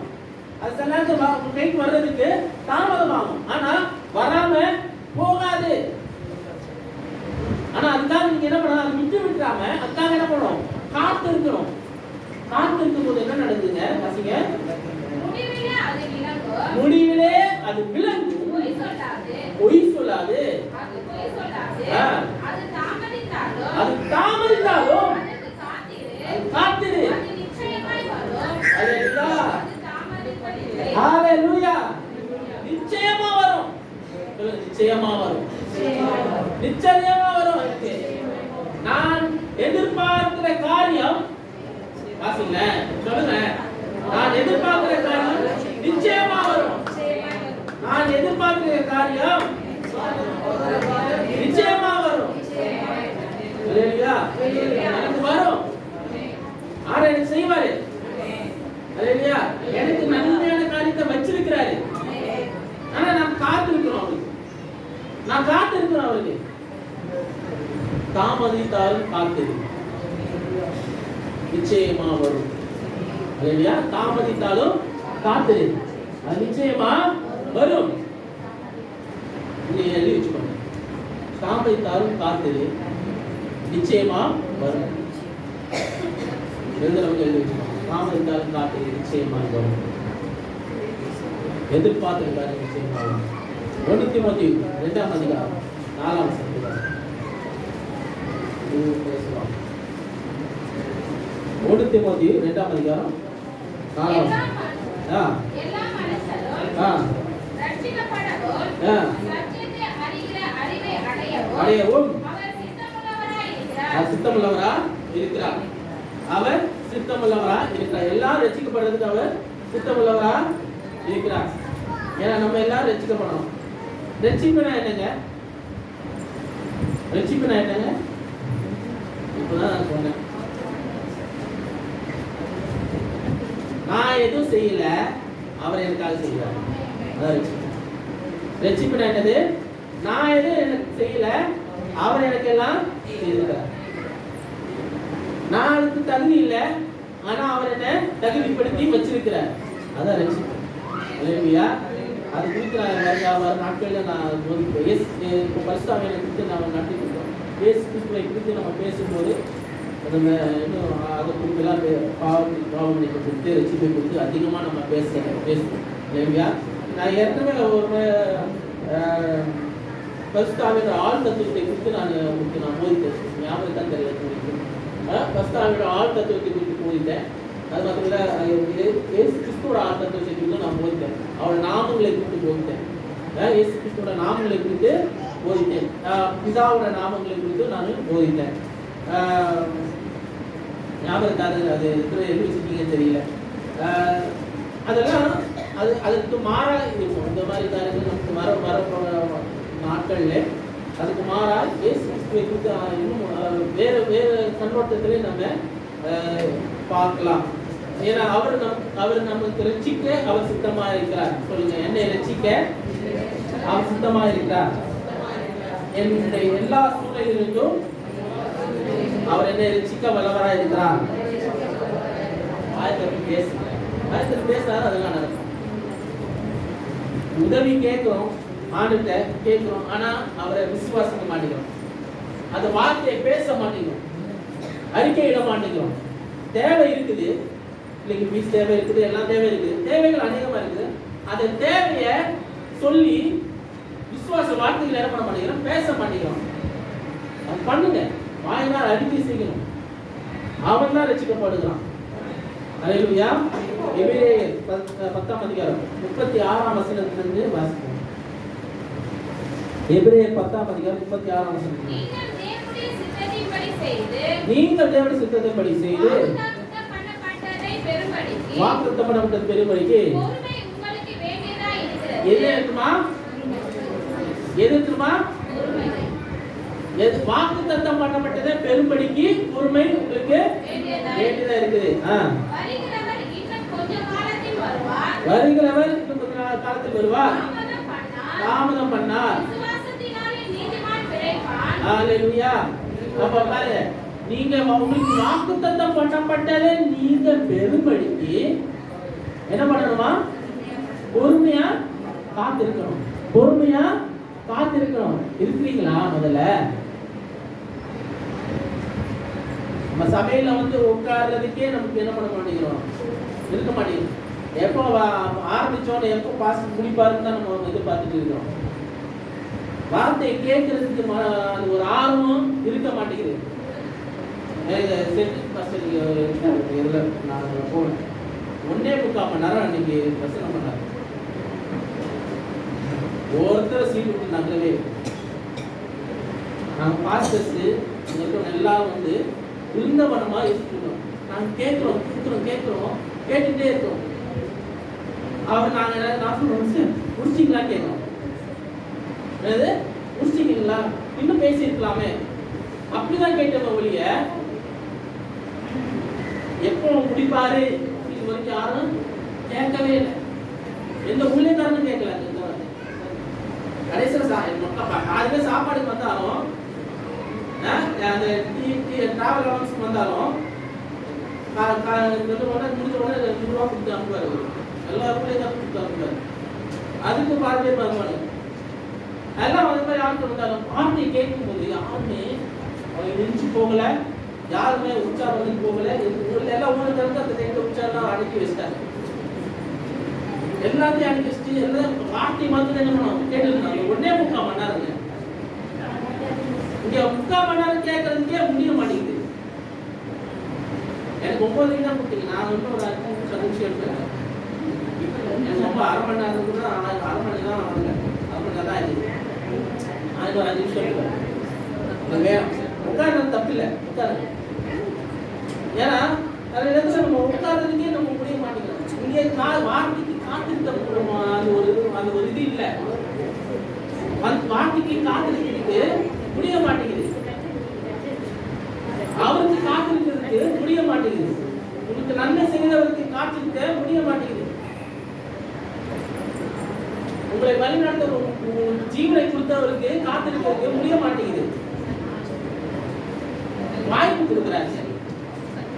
அது சில நேரத்தில் கைக்கு வர்றதுக்கு தாமதமாகும். ஆனா வராம போகாது. ஆனா அதுக்காக நீங்க என்ன பண்ணணும்? அதை விட்டுறாம அதுக்காக என்ன பண்ணணும்? காத்து இருக்கணும். காத்து இருக்கும் போது என்ன நடக்குதுங்க? வாசிங்க. முடிவிலே அது விளங்கும், பொய் சொல்லாது. அது தாமதித்தாலும் அது காத்திரு. ஹல்லேலூயா. நிச்சயமா வரும். நிச்சயமா வரும். நிச்சயமா வரும். நான் எதிர்பார்க்கிற காரியம் வாசிங்க, சொல்லுங்க. நான் எதிர்பார்க்கிற காரியம் நிச்சயமா வரும். நான் எதிர்பார்க்கிற காரியம் நிச்சயமா வரும். ஹல்லேலூயா. எனக்கு வரும். ஆனா எனக்கு செய்வாரு. ஹல்லேலூயா. எனக்கு நன்மையான காரியத்தை வச்சிருக்கிறாரு. ஆனா நான் காத்திருக்கிறோம். நான் காத்திருக்கிறோம். தாமதித்தாலும் காத்திரு, நிச்சயமா வரும். இல்லையா? தாமதித்தாலும் காத்திரு, அது நிச்சயமா வரும். நீ எழுதி வச்சுக்கோங்க. தாமதித்தாலும் காத்திரு, நிச்சயமா வரும். எழுதுறவங்க எழுதி வச்சுக்கோங்க. தாமதித்தாலும் காத்திரு, நிச்சயமா வரும். எதிர்பார்த்திருக்காரு, நிச்சயமா வரும். 1 தீமோத்தேயு 2ஆம் அதிகாரம் 4ஆம் வசனம் பேசுவாங்க. 1 தீமோத்தேயு 2ஆம் அதிகாரம் 4ஆம் வசனம். அடையவும் சித்தமுள்ளவரா இருக்கிறார். அவர் சித்தமுள்ளவரா இருக்கிறார். எல்லாரும் ரட்சிக்கப்படுறதுக்கு அவர் சித்தமுள்ளவரா இருக்கிறார். ஏன்னா நம்ம எல்லாரும் ரட்சிக்கப்படணும். ரட்சிப்புனா என்னங்க? ரட்சிப்புனா என்னங்க? இப்பதான் நான் சொன்னேன். நான் எதுவும் செய்யல, அவர் எனக்காக செய்வார். அதான் ரட்சிப்பு. ரட்சிப்புனா என்னது? நான் எதுவும் எனக்கு செய்யல, அவர் எனக்கு எல்லாம் செய்திருக்கிறார். நான் அதுக்கு தகுதி இல்லை, ஆனா அவர் என்ன தகுதிப்படுத்தி வச்சிருக்கிறார். அதான் ரட்சிப்பு. இல்லையா? அது குறித்து நான் வர நாட்களில் நான் பரிசுத்தாவியை குறித்து நாம் நடத்திருக்கோம். இயேசு கிறிஸ்துவை குறித்து நம்ம பேசும்போது நம்ம இன்னும் அதை குறித்தெல்லாம் பாவமனை குறித்து ரட்சிப்பை குறித்து அதிகமாக நம்ம பேசுவோம். இல்லையா? நான் ஏற்கனவே ஒரு பரிசுத்தாவியோட ஆள் தத்துவத்தை குறித்து நான் போதித்தேன். ஞாபகம் தான் தெரியல. பரிசுத்தாவியோட ஆள் தத்துவத்தை குறித்து போதித்தேன். அது மாத்திரம் இல்லை, இயேசு கிறிஸ்துவோட ஆள் தத்துவத்தை குறித்து நான் போதித்தேன். அவரோட நாமங்களை குறித்து போதித்தேன். இயேசு கிறிஸ்துவோட நாமங்களை குறித்து போதித்தேன். பிதாவோட நாமங்களை குறித்து நான் போதித்தேன். ஞாபகத்தாது அது எழுதி வச்சிருக்கீங்கன்னு தெரியல. அதெல்லாம் அதுக்கு மாறாக இருக்கும். இந்த மாதிரி காரியங்கள் நமக்கு வர நாட்களில் அதுக்கு மாறாக இயேசு கிறிஸ்துவை குறித்து இன்னும் வேறு கண்ணோட்டத்திலே நம்ம பார்க்கலாம். ஏன்னா அவர் நமக்கு ரட்சிக்க அவர் சித்தமா இருக்கிறார். சொல்லுங்க, என்னை ரட்சிக்க அவர் சித்தமா இருக்கிறார். என்னுடைய எல்லா சூழ்நிலைகளிலும் அவர் என்னை ரட்சிக்க வல்லவராக இருக்கிறார். ஆயத்திற்கு பேசுறாரு, அதெல்லாம் நடக்கும். உதவி கேட்கிறோம், ஆண்டுகிட்ட கேட்கிறோம், ஆனா அவரை விசுவாசிக்க மாட்டேங்கிறோம். அந்த வார்த்தையை பேச மாட்டேங்கிறோம், அறிக்கையிட மாட்டேங்கிறோம். தேவை இருக்குது, இன்னைக்கு பீஸ் தேவை இருக்குது, எல்லாம் தேவை இருக்குது, தேவைகள் அநேகமா இருக்குது. அந்த தேவையை சொல்லி விசுவாச வார்த்தைகள் என்ன பண்ண மாட்டேங்கிறோம், பேச மாட்டேங்கிறோம். அது பண்ணுங்க, வாயினால் அறிக்கை செய்யணும். அவன் தான் ரட்சிக்கப்படுகிறான். அல்லேலூயா. எபிரேயர் 10ஆம் அதிகாரம் 36ஆம் வசனத்திலிருந்து வாசிப்போம். எபிரேயர் 10ஆம் அதிகாரம் 36ஆம் வசனம். நீங்கள் தேவனுடைய சித்தத்தின்படி செய்து வாக்குத்தத்தம் பண்ணப்பட்டது பெரும்படிக்கு எது இருக்குமா? எது இருக்குமா? வாக்குத்தத்தம் பண்ணப்பட்டதே பெரும்படிக்கு பொறுமை உங்களுக்கு வேண்டியதா இருக்குது. வருகிறவர் இன்னும் கொஞ்ச காலத்தில் வருவார், தாமதம் பண்ணார். அல்லேலூயா. அப்ப பாரு, நீங்க உங்களுக்கு வாக்குத்தத்தம் பண்ணப்பட்டதே நீங்க பெரும்படிக்கு என்ன பண்ணணுமா? பொறுமையா காத்திருக்கணும். பொறுமையா காத்திருக்கணும். இருக்கிறீங்களா? முதல்ல நம்ம சபையில வந்து உட்கார்றதுக்கே நமக்கு என்ன பண்ண மாட்டேங்கிறோம், இருக்க மாட்டேங்கிறோம். எப்போ ஆரம்பிச்சோன்னு எப்போ பாஸ் முடிப்பாருன்னு தான் நம்ம எதிர்பார்த்துட்டு இருக்கிறோம். வார்த்தையை கேட்கறதுக்கு அது ஒரு ஆர்வம் இருக்க மாட்டேங்குது. இதில் நான் போனேன் 1.25 மணி நேரம் அன்னைக்கு பிரசனம் பண்ணாரு. ஒருத்தர் சீட்டு விட்டு நகரவே. நாங்கள் பாஸ்டர்ஸ் எல்லாரும் வந்து இருந்தவனமா இருக்கணும். நாங்கள் கேட்குறோம் கேட்டுட்டே இருக்கோம். அவர் நான் சொல்லுவோம், முடிச்சிங்களா கேட்கணும். என்னது முடிச்சிங்களா, இன்னும் பேசியிருக்கலாமே, அப்படிதான் கேட்டோம் ஒழிய எப்போ முடிப்பாரு இது வரைக்கும் யாரும் கேட்கவே இல்லை. எந்த ஊழியக்காரனும் கேட்கல. கடைசியில் அதுவே சாப்பாடுக்கு வந்தாலும் அந்த டிராவல் அலவன்ஸ் வந்தாலும் முடிஞ்ச உடனே 2 ரூபா கொடுத்து அனுப்புவார். எல்லாருக்குள்ளே தான் கொடுத்து அனுப்புவார். அதுக்கு பாதி பேர் வருவாங்க. எல்லாம் அந்த மாதிரி ஆட்கள் வந்தாலும் ஆண்மை கேட்கும்போது யாருமே அவங்க நினைச்சு போகல, யாருமே உற்சாகம் வந்து போகல. எல்லாம் ஊழல் தவிர்த்து அந்த ரெண்டு உற்சாகம் அடக்கி வச்சிட்டாங்க. எல்லாத்தையும் அடக்கி வச்சுட்டு எல்லாம் வார்த்தை மாத்திரம் என்ன பண்ணுவாங்க கேட்டுருந்தாங்க. 1.25 மணி நேரங்க. இங்க 3/4 மணி நேரம் கேட்கறதுக்கே முடிய மாட்டேங்குது. எனக்கு 9 மணிக்கு தான் கொடுத்தீங்க. நான் வந்து ஒரு 5 நிமிஷம் எடுப்பேன். எனக்கு ரொம்ப 1/2 மணி நேரத்துக்கு தான் 1/2 மணி தான் ஆகுங்க. 1/2 மணி நேரம் தான் ஆயிடுச்சு. நான் ஒரு 5 நிமிஷம் எடுப்பேன். உட்கார்றது தப்பு இல்லை, உட்காருங்க. ஏன்னா நிறைய இடத்துல நம்ம உட்கார்றதுக்கே நம்ம முடிய மாட்டேங்கிறோம். இங்கே வார்த்தைக்கு காத்திருக்க அந்த ஒரு இது இல்லை. வார்த்தைக்கு காத்திருக்கிறதுக்கு முடிய மாட்டேங்குது. அவருக்கு காத்திருக்கிறதுக்கு முடிய மாட்டேங்குது. உங்களுக்கு நன்மை செய்தவருக்கு காத்திருக்க முடிய மாட்டேங்குது. உங்களை வழிநடத்த ஜீவனை கொடுத்தவருக்கு காத்திருக்கிறதுக்கு முடிய மாட்டேங்குது. வாய்ப்பு கொடுக்குறாரு,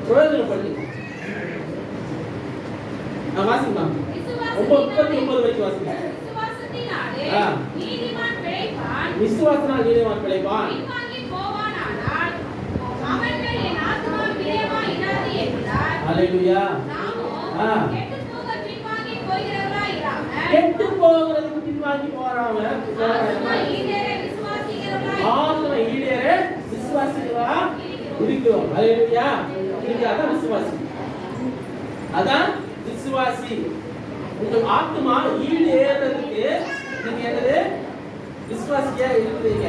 பிரயோஜனப்பட்டு வாசிமா 39 வரைக்கும் வாசிங்க. விசுவாசத்தினால் நீதிமான் பிழைப்பான். ஹல்லேலூயா. கெட்டு போகிறதுக்கு பின்வாங்கி போறாம ஆத்மா ஈடேற விசுவாசிகளா இருக்கிறோம். ஹல்லேலூயா. நீங்க அதான் விசுவாசி, அதான் விசுவாசி. உங்க ஆத்மா ஈடேறதுக்கு நீங்க என்னது விசுவாசியா இருக்கிறீங்க.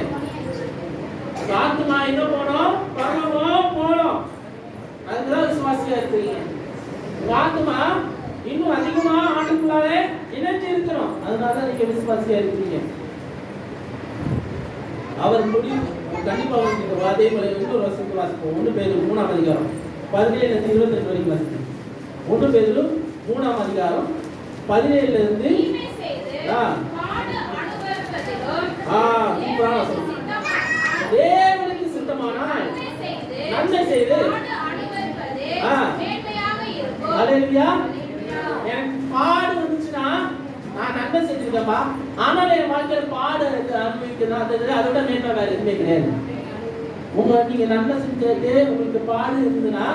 ஆத்மா எங்க போனோம்? பரலோகம் போனோம். அதுதான் விசுவாசியா இருக்கிறீங்க. ஆத்மா இன்னும் அதிகமா ஆண்டுக்குள்ளாவே இணைஞ்சு இருக்கிறோம். அதனால நீங்க விசுவாசியா இருக்கிறீங்க. அவர் முடிவு கண்டிப்பா உங்களுக்கு அதே போல இன்னொரு வருஷத்துக்கு வாசிப்போம். 1 பேதுரு 3ஆம் அதிகாரம் 17-22 வரைக்கும் வாசிப்போம். 1 பேதுரு 3ஆம் அதிகாரம் 17 இருந்து தேவனுக்கு சித்தமானால் நன்மை செய்து ஹல்லேலூயா. எனக்கு பாடு வந்துச்சுன்னா நான் நன்மை செஞ்சிருக்கப்பா, ஆனால் என் வாழ்க்கையில பாடு அனுபவிக்கிறதா அதோட மேன்மை வேற எதுவுமே கிடையாது. நீங்க நன்மை செஞ்சுட்டு உங்களுக்கு பாடு இருந்ததுன்னா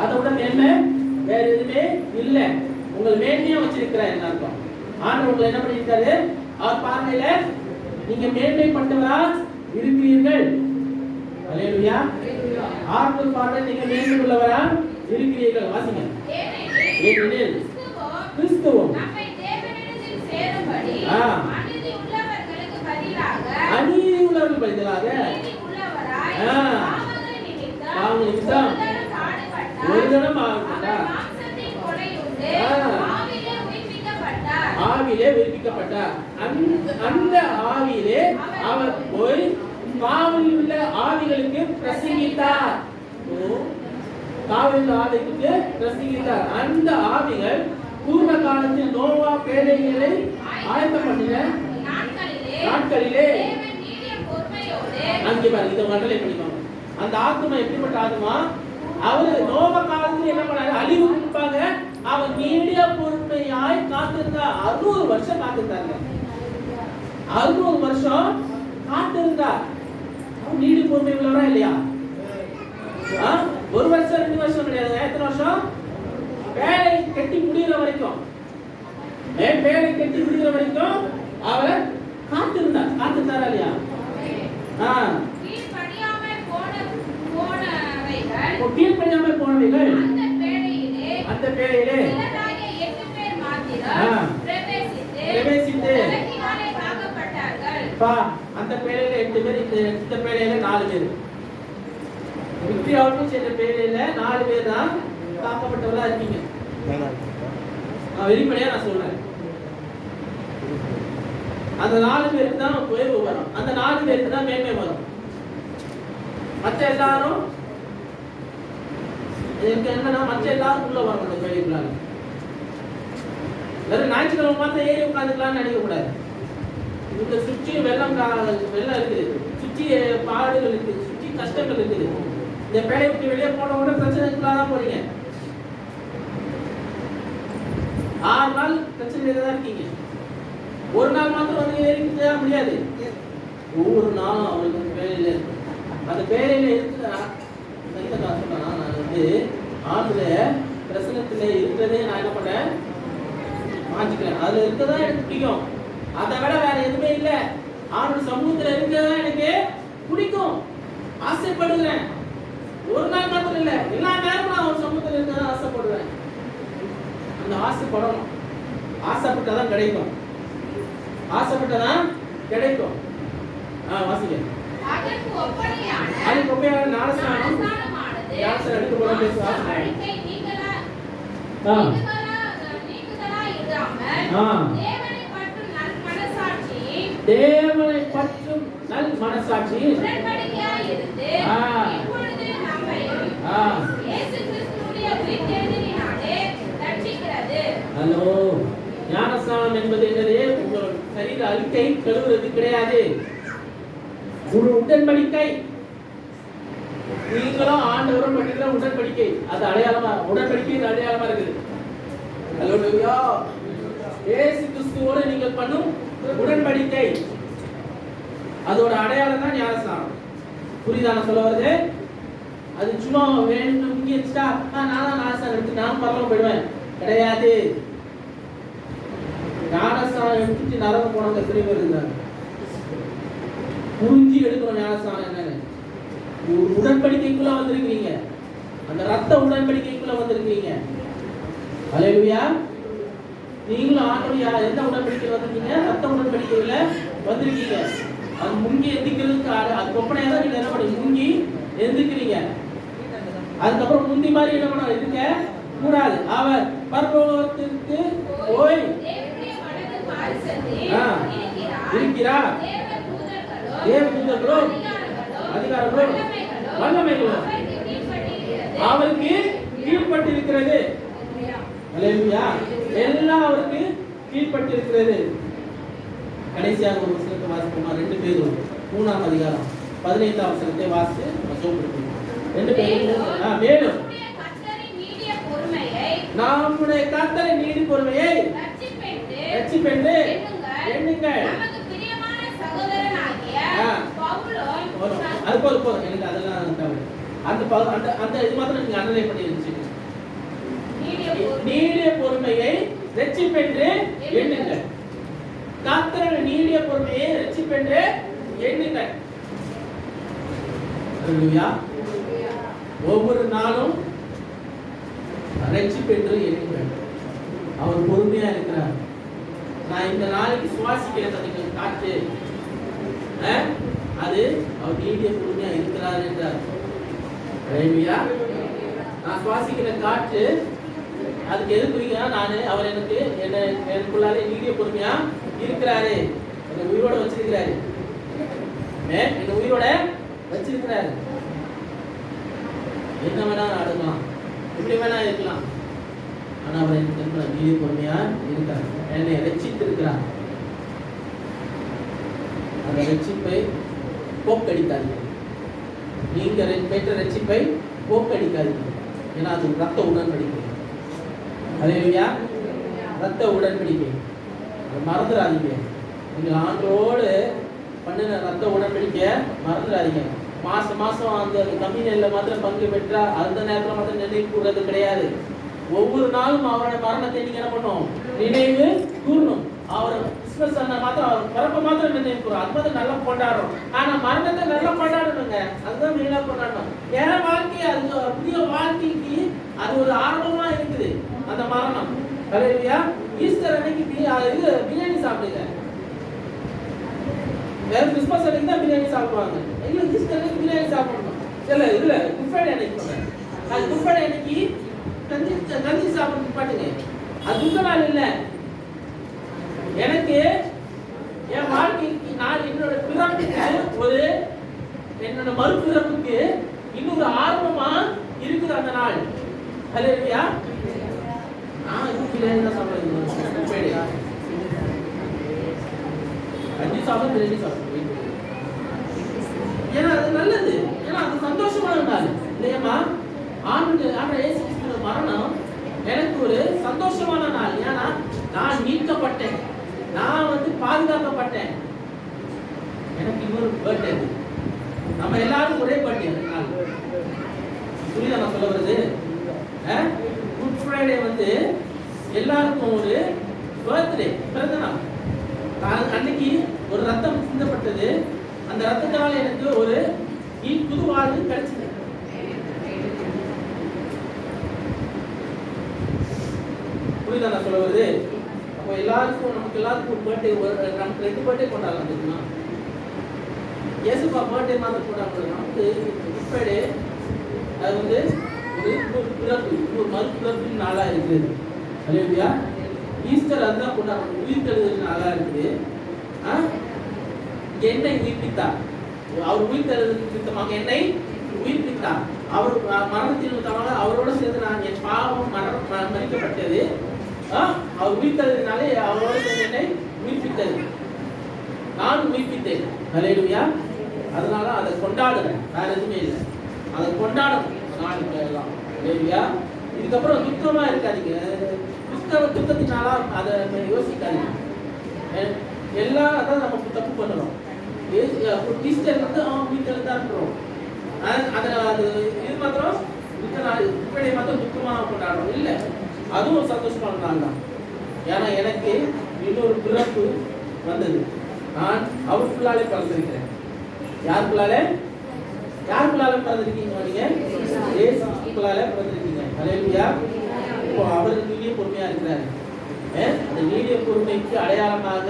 அதோட மேன்மை வேற எதுவுமே இல்லை. உங்கள் மேன்மையா வச்சிருக்கிறார் என்ன அர்த்தம்? ஆண்டவர் உங்களை என்ன பண்ணியிருக்காரு? அவர் பார்வையில நீங்க மேன்மைப்பட்டவரா இருக்கிறீர்கள். ஹல்லேலூயா. ஆண்டவர் பார்வையில நீங்க மேன்மை உள்ளவரா இருக்கிறீர்கள். வாசிங்க. ஏனெனில் கிறிஸ்துவும் நம்மை தேவனிடத்தில் சேரும்படி அநீதி உள்ளவர்களுக்கு பதிலாக நீதி உள்ளவராய் பாவங்கள் நிமித்தம் ஒரு தரம் பாடுபட்டார். ஆவியிலே உயிர்ப்பிக்கப்பட்டார். அந்த ஆவியிலே அவர் போய் காவலில் உள்ள ஆவிகளுக்கு பிரசங்கித்தார். காவலில் ஆவிகளுக்கு பிரசங்கித்தார். அந்த ஆவிகள் பூர்வ காலத்தில் நோவா பேழைகளை ஆயத்தம் பண்ணின நாட்களிலே அங்கே பாருங்க, இதை மண்டலை பண்ணிக்கோங்க. அந்த ஆத்மா எப்படிப்பட்ட ஆத்மா? அவரு நோவா காலத்தில் என்ன பண்ணாரு? அழிவு கொடுப்பாங்க. அவன் நீடிய பொறுமையாய் காத்திருந்தா. 600 வருஷம் காத்திருந்தாங்க. 600 வருஷம் காத்திருந்தா. அவன் நீடிய பொறுமை உள்ளவரா இல்லையா? 1 வருஷம் 2 வருஷம் கிடையாது. எத்தனை வருஷம்? வேலை கட்டி முடிகிற வரைக்கும், வேலை கட்டி முடிகிற வரைக்கும் அவர் காத்திருந்தார். காத்திருந்தாரா இல்லையா? கீழ்ப்படியாமல் போனவைகள் அந்த பேழையிலே பிரவேசித்து அந்த பேழையில 8 பேர், இந்த பேழையில 4 பேர். விக்டரி அவுட்ரீச் என்ற பேழையில 4 பேர் தான் காக்கப்பட்டவர்களா இருக்கீங்க. வெளிப்படையா நான் சொல்றேன். அந்த 4 பேருக்கு தான் உயர்வு வரும். அந்த 4 பேருக்கு தான் மேன்மை வரும். மற்ற எல்லாரும் என்னன்னா மற்ற எல்லாரும் உள்ள வரணும். அந்த பேழைக்குள்ளார வெறும் ஞாயிற்றுக்கிழமை மாத்திரம் ஏறி உட்காந்துக்கலாம்னு நினைக்க கூடாது. இந்த சுற்றி வெள்ளம் இருக்குது, சுற்றி பாடுகள் இருக்கு, சுற்றி கஷ்டங்கள் இருக்குது. இந்த வேலையை விட்டு வெளியே போன உடனே பிரச்சனைக்குள்ளாக தான் போறீங்க. 6 நாள் பிரச்சனையில தான் இருக்கீங்க. ஒரு நாள் மாத்திரம் வந்து ஏறிக்கிட்டே முடியாது. ஒவ்வொரு நாளும் அவருக்கு அந்த வேலையில இருக்கு. அந்த வேலையில இருக்குதா நான் வந்து ஆண்டுல பிரசனத்துல இருக்கிறதே நான் என்ன பண்ணேன் மாற்றிக்கிறேன். அதுல இருக்கதா எனக்கு பிடிக்கும். அதை விட வேற எதுவுமே இல்லை. ஆண்டு சமூகத்துல இருக்கதா எனக்கு பிடிக்கும், ஆசைப்படுகிறேன். ஒரு நாள் மாத்திரம் இல்லை, எல்லா நேரமும் நான் ஒரு சமூகத்துல இருக்கதான் ஆசைப்படுவேன். அந்த ஆசைப்படணும். ஆசைப்பட்டதான் கிடைக்கும். ஆசைப்பட்டதான் கிடைக்கும். வாசிங்க. அதற்கு ஒப்பனையான ஞானஸ்நானம் எடுத்து போற பேசுவா. தேவனை பற்றும் நல் மனசாட்சி உடன்படிக்கையாய் இருந்து இப்பொழுது நம்மையும் இயேசு கிறிஸ்துவுடைய உயிர்த்தெழுதலினாலே ரட்சிக்கிறது. ஹலோ, ஞானஸ்நானம் என்பது என்னது? உங்கள் சரீர அழுக்கை கழுவுறது கிடையாது. ஒரு உடன்படிக்கை. நீங்களும் ஆண்டவரும் பண்ணிக்கிற உடன்படிக்கை. அது அடையாளமா, உடன்படிக்கையின் அடையாளமா இருக்குது. ஹalleluya. இயேசு கிறிஸ்துவோடு நீங்கள் பண்ணும் உடன்படிக்கை, அதோட அடையாளம் தான் ஞானஸ்நானம். புரியுதா நான் சொல்ல வருது? அது சும்மா வேணும் இங்கே வச்சுட்டா நானும் ஞானஸ்நானம் எடுத்து நான் பரலோகம் போயிடுவேன் கிடையாது. ஞானஸ்நானம் எடுத்துட்டு நரகம் போனவங்க எத்தனை பேர் இருந்தாங்க? புரிஞ்சு எடுக்கணும் ஞானஸ்நானம் என்னன்னு. ஒரு உடன்படிக்கைக்குள்ள வந்திருக்கீங்க, அந்த ரத்த உடன்படிக்கைக்குள்ள வந்திருக்கீங்க. ஹalleluya. நீங்களும் ஆண்டவர் எந்த உடன்படிக்கையில் வந்திருக்கீங்க? ரத்த உடன்படிக்கையில வந்திருக்கீங்க. அது முங்கி எந்திக்கிறதுக்கு அது ஒப்பனையா தான் நீங்க என்ன பண்ணி முங்கி எந்திக்கிறீங்க. அதுக்கப்புறம் முந்தி மாதிரி என்ன பண்ண இருக்க கூடாது. அவர் பரலோகத்திற்கு போய் இருக்கிறார். தேவதூதர்களோ அதிகாரங்களோ வல்லமைகளோ அவருக்கு கீழ்பட்டிருக்கிறது. ஹalleluya. எல்லாம் அவருக்கு கீழ்பட்டிருக்கிறது. கடைசியாக ஒரு வசனத்தை வாசிப்போமா? 2 பேதுரு 3ஆம் அதிகாரம் 15ஆம் வசனத்தை வாசித்து மசோப்படுத்துவோம். 2 பேதுரு மேலும் நம்முடைய கர்த்தரை நீடி பொறுமையை ரட்சிப்பென்று எண்ணுங்கள். அது போதும் எனக்கு அதெல்லாம் தேவை. அந்த இது மாத்திரம் நீங்க அனலைஸ் பண்ணி வச்சுக்கோங்க. நீடிய பொறுமையை ரட்சிப்பென்று எண்ணுங்கள். கர்த்தருடைய நீடிய பொறுமையை ரட்சிப்பென்று எண்ணுங்கள். ஹalleluya. ஒவ்வொரு நாளும் ரட்சிப்பென்று எண்ணுங்கள். அவர் பொறுமையா இருக்கிறார். நான் இந்த நாளைக்கு சுவாசிக்கிறத காற்று அது அவர் நீடிய பொறுமையா இருக்கிறார் என்றார். ஹalleluya. நான் சுவாசிக்கிற காற்று அதுக்கு எது குறிக்கிறா? நான் அவர் எனக்குள்ளாலே நீடிய பொறுமையா இருக்கிறாரு. என்னை உயிரோட வச்சிருக்கிறாரு. என்னை உயிரோட வச்சிருக்கிறாரு. என்ன வேணா நடக்கலாம், எப்படி வேணா இருக்கலாம். ஆனா அவர் எனக்கு நீடிய பொறுமையா இருக்கிறார். என்னை ரட்சித்திருக்கிறார். அந்த ரட்சிப்பை போக்கடிக்காதீங்க. நீங்க பெற்ற ரட்சிப்பை போக்கடிக்காதீங்க. ஏன்னா அது ரத்த உடன்படிக்கை. ஹalleluya. ரத்த உடன்படிக்கை மறந்துடாதீங்க. நீங்க ஆண்டோடு பண்ணின ரத்த உடன்படிக்கை மறந்துடாதீங்க. மாசம் அந்த கம்யூனியன்ல மாத்திரம் பங்கு பெற்றா அந்த நேரத்துல மாத்திரம் நினைவு கூறுறது கிடையாது. ஒவ்வொரு நாளும் அவரோட மரணத்தை நீங்க என்ன பண்ணணும்? நினைவு கூறணும். அவரை கிறிஸ்மஸ் மாத்திரம் அவர் பிறப்பை மாத்திரம் நினைவு கூறும். அது மாதிரி நல்லா கொண்டாடுறோம். ஆனா மரணத்தை நல்லா கொண்டாடணுங்க. அதுதான் மெயினா கொண்டாடணும். என் வாழ்க்கை அது புதிய வாழ்க்கைக்கு அது ஒரு ஆரம்பமா இருக்குது அந்த மரணம். ஹalleluya. ஈஸ்டர் அன்னைக்கு பிரியாணி சாப்பிடுங்க. வேற கிறிஸ்மஸ் அன்னைக்கு தான் பிரியாணி சாப்பிடுவாங்க. இல்ல ஈஸ்டர் அன்னைக்கு பிரியாணி சாப்பிடணும். இல்ல குட் ஃப்ரைடே அன்னைக்கு சொல்றேன். அது குட் ஃப்ரைடே அன்னைக்கு கஞ்சி சாப்பிட்டு பாட்டுங்க. அது துக்க நாள் இல்ல. எனக்கு என் வாழ்க்கைக்கு நான் என்னோட பிறப்புக்கு ஒரு என்னோட மறுபிறப்புக்கு இன்னொரு ஆர்வமா இருக்குது அந்த நாள். ஹalleluya. நான் பிரியாணி தான் சாப்பிடுறேன். கஞ்சி சாப்பிட பிரியாணி சாப்பிடுவேன். ஏன்னா அது நல்லது. ஏன்னா சந்தோஷமான நாள் இல்லையம்மா. ஆண்டவர் இயேசு கிறிஸ்துவின் மரணம் எனக்கு ஒரு சந்தோஷமான நாள். ஏன்னா நான் மீட்கப்பட்டேன், நான் பாதுகாக்கப்பட்டேன். எனக்கு இன்னொரு பர்த்டே, நம்ம எல்லாரும் ஒரே பர்த்டே நாள். புரியுதா நான் சொல்ல வருது? குட் ஃப்ரைடே எல்லாருக்கும் ஒரு பர்த்டே, பிறந்த நாள். அன்னைக்கு ஒரு ரத்தம் சிந்தப்பட்டது. அந்த ரத்தத்தினால எனக்கு ஒரு புது வாழ்வு கிடைச்சது. புரியுதா நான் சொல்ல வருது? அப்போ நமக்கு எல்லாருக்கும் ஒரு பர்த்டே, நமக்கு 2 பர்த்டே கொண்டாடலாம் தெரியுமா? இயேசுப்பா பர்த்டே மாதிரி கொண்டாடுறது நமக்கு குட் ஃப்ரைடே. அது ஒரு மறுபிறப்பின் நாளா இருக்குது. அல்லேலூயா. ஈஸ்டர் அதுதான் கொண்டாடுறோம், உயிர்த்தெழுதல் நாளா இருக்குது. என்னை உயிர்ப்பித்தார், அவர் உயிர்த்தெழுதல் நிமித்தமாக என்னை உயிர்ப்பித்தார். அவர் மரணத்தின் நிமித்தமாக அவரோட சேர்ந்து நான் என் பாவம் மறிக்கப்பட்டது. அவர் உயிர்த்தெழுதினாலே அவரோட சேர்ந்து என்னை உயிர்ப்பித்தது, நான் உயிர்ப்பித்தேன். அல்லேலூயா. அதனால அதை கொண்டாடுறேன், வேற எதுவுமே இல்லை. அதை கொண்டாடணும் நாளைக்கு எல்லாம். அல்லேலூயா. இதுக்கப்புறம் துக்கமா இருக்காதீங்க, துக்கத்தினால அதை யோசிக்காதீங்க. எல்லாரும் அதான் நம்ம தப்பு பண்ணணும். ஈஸ்டர் வீட்டில் தான் இருக்கிறோம், அது இது மாத்திரம் இப்படி மாத்திரம் துக்கமாக கொண்டாடுறோம் இல்லை, அதுவும் சந்தோஷமான நாள் தான். ஏன்னா எனக்கு இன்னொரு பிறப்பு வந்தது. நான் அவருக்குள்ளாலே பிறந்திருக்கிறேன். யாருக்குள்ளாலே பிறந்திருக்கீங்க? நீங்க இயேசுக்குள்ளாலே பிறந்திருக்கீங்க. அல்லேலூயா. இப்போ அவர் நீடிய பொறுமையா இருக்கிறார். அந்த நீடிய பொறுமைக்கு அடையாளமாக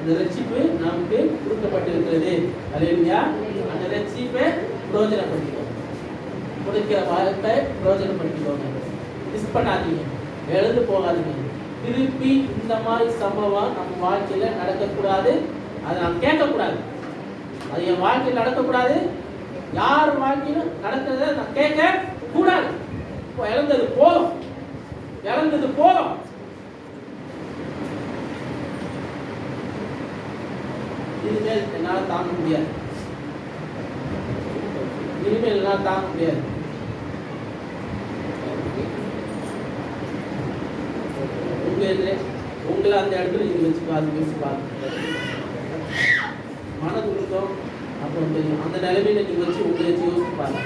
இந்த ரட்சிப்பு நமக்கு கொடுக்கப்பட்டிருக்கிறது. அல்லேலூயா. அந்த ரட்சிப்பை பிரயோஜனப்படுத்திக்கோங்க, கொடுக்கிற வாழ்க்கை பிரயோஜனப்படுத்திக்கோங்க. மிஸ் பண்ணாதீங்க, எழுந்து போகாதீங்க. திருப்பி இந்த மாதிரி சம்பவம் நம்ம வாழ்க்கையில நடக்கக்கூடாது, அதை நாம் கேட்கக்கூடாது. அது என் வாழ்க்கையில் நடக்கக்கூடாது, யார் வாழ்க்கையிலும் நடக்கிறத நான் கேட்க கூடாது. இழந்தது போதும். இனிமேல் என்னால் தாங்க முடியாது. உங்களை அந்த இடத்துல நீங்க வச்சு பாருங்க. மனதுருக்கம் அப்புறம் தெரியும். அந்த நிலைமையில நீங்க வச்சு உங்களை வச்சு யோசிச்சு பாருங்க.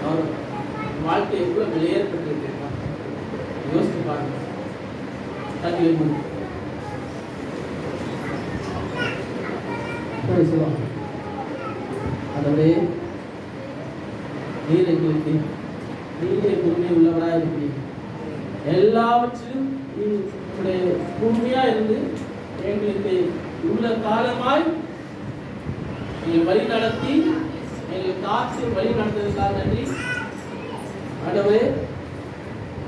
அவர் வாழ்க்கை எவ்வளவு வெளியேறப்பட்டு இருக்கா யோசிச்சு பாருங்க. அதோடய நீர் எங்களுக்கு நீரே பொறுமை உள்ளவராக இருக்கிறீங்க. எல்லாவற்றிலும் பொறுமையா இருந்து எங்களுக்கு உள்ள காலமாய் வழி நடத்தி எங்களை காத்து வழி நடந்ததுக்காக நன்றி. ஆண்டவரே,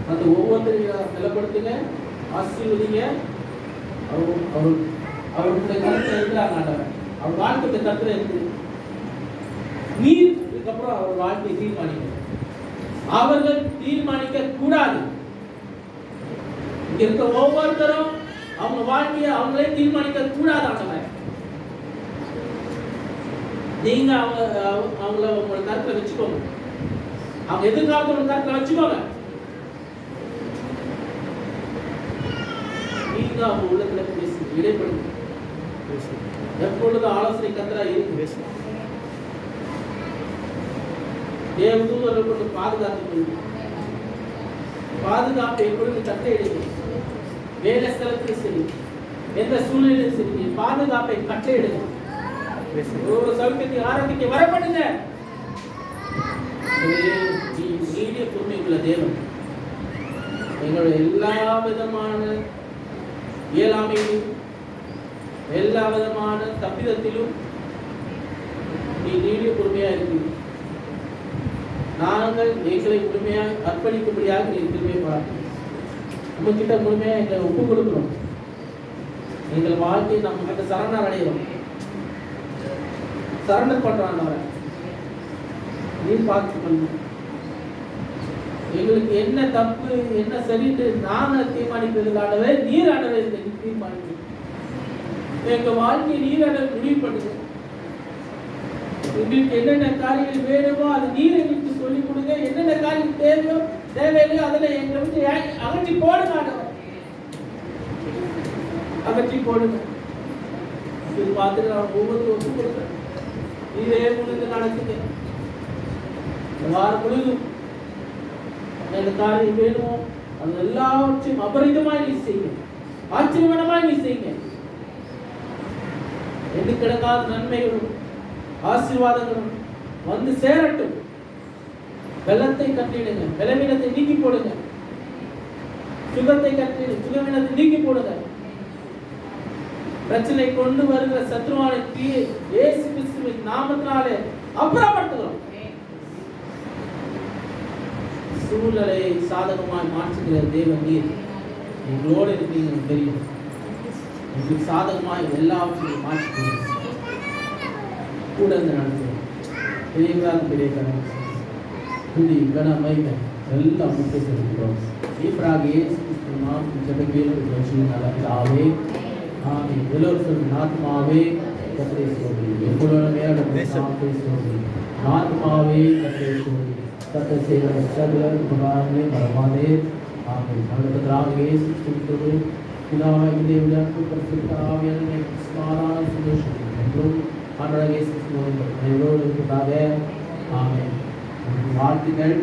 அந்த ஒவ்வொருத்தரையும் நிலப்படுத்துங்க, ஆசீர்வதிங்க. அவருடைய கருத்துல இருக்கிறாங்க. ஆண்டவர் அவர் வாழ்க்கை கருத்துல இருக்கு. நீர் இதுக்கப்புறம் அவர் வாழ்க்கையை தீர்மானிக்க, அவர்கள் தீர்மானிக்க கூடாது. இங்க இருக்க ஒவ்வொருத்தரும் அவங்க வாழ்க்கையை அவங்களே தீர்மானிக்க கூடாது. ஆண்டவர், நீங்க அவங்கள உங்களோட கருத்துல வச்சுக்கோங்க. அவங்க எதிர்காலத்தோட கருத்துல வச்சுக்கோங்க. நீங்க அவங்க உள்ளத்துல பேசி இடைப்படுங்க. எப்பொழுது ஆலோசனை கத்தரா இருக்கு. தேவதூதர்கள் கொண்டு பாதுகாப்பு எப்பொழுது கட்டளையிடுங்க. வேலை ஸ்தலத்தில் சரி, எந்த சூழ்நிலையும் சரி, பாதுகாப்பை கட்டளையிடுங்க. ஒரு சௌக்கியத்தை ஆரோக்கியத்தை வரப்படுங்க. நீடிய பொறுமை உள்ள தேவன், எங்களுடைய எல்லா விதமான இயலாமையிலும் எல்லா விதமான தப்பிதத்திலும் நீ நீடிய பொறுமையா இருக்கிறீர்கள். நாங்கள் எங்களை முழுமையாக அர்ப்பணிக்கும்படியாக நீ திரும்பிய பார்க்கிறோம். உங்ககிட்ட முழுமையா எங்களை ஒப்பு கொடுக்கிறோம். எங்கள் வாழ்க்கையை நம்ம கிட்ட சரணர் அடைகிறோம், சரணர் பண்றாங்க. நீ பார்த்து பண்ண எங்களுக்கு என்ன தப்பு என்ன சரின்னு நாங்கள் தீர்மானிக்கிறதுக்காகவே நீர் ஆண்டவே தீர்மானிக்கிறோம். எங்க வாழ்க்கையை நீர் ஆண்டவர் முடிவு பண்ணுங்க. உங்களுக்கு என்னென்ன காரியங்கள் வேணுமோ அது நீர் எங்களுக்கு சொல்லிக் கொடுங்க. என்னென்ன காரியம் தேவையில்லையோ அதில் எங்களை விட்டு அகற்றி போடுங்க. அகற்றி போடுங்க. இது பார்த்துட்டு நான் ஒவ்வொருத்தரும் ஒப்பு கொடுக்குறேன். இதே முழுது நடக்குது. வாரம் முழுதும் என்ன காரியம் வேணுமோ அது எல்லாவற்றையும் அபரிதமாய் நீ செய்யுங்க. ஆச்சரியமாய் நீ செய்யுங்க. எது கிடக்காத நன்மைகளும் ஆசீர்வாதங்களும் வந்து சேரட்டும். வெள்ளத்தை கட்டிடுங்க. பலவீனத்தை நீக்கி போடுங்க. சுகத்தை கட்டிடு. சுகவீனத்தை நீக்கி போடுங்க. பிரச்சனை கொண்டு வருகிற சத்ருவான தீயை இயேசு கிறிஸ்துவின் நாமத்தினாலே அப்புறப்படுத்துகிறோம். சூழ்நிலையை சாதகமாய் மாற்றுகிற தேவன் நீர். எங்களோடு இருக்கீங்க தெரியும். உங்களுக்கு சாதகமாய் எல்லாவற்றையும் மாற்றுகிறீங்க. கூட இருந்து நடத்துகிறோம். பெரிய கடன் துதி கனமைகள் எல்லாம் முக்கிய செலுத்துகிறோம். ஈப்ராக இயேசு கிறிஸ்து நாமத்தில் ஜெபக்கேளும் நல்லதாவே. ஆமென். எல்லோரும் ஆத்மாவே கர்த்தரை ஸ்தோத்திரி. எப்பொழுதுமே நாமத்தை ஸ்தோத்திரி. ஆத்மாவே கர்த்தரை ஸ்தோத்திரி. கர்த்தர் செய்த சகல உபகாரங்களை மறவாதே. ஆமென். கர்த்தராகிய இயேசு கிறிஸ்து பிதாவாகிய தேவனுடைய அன்பு பரிசுத்த ஆவியானவரின் சமாதான சந்தோஷம் என்றும் ஆண்டவராகிய இயேசு கிறிஸ்துவின் எங்களோடு இருப்பதாக. ஆமென். வாழ்த்துக்கள்.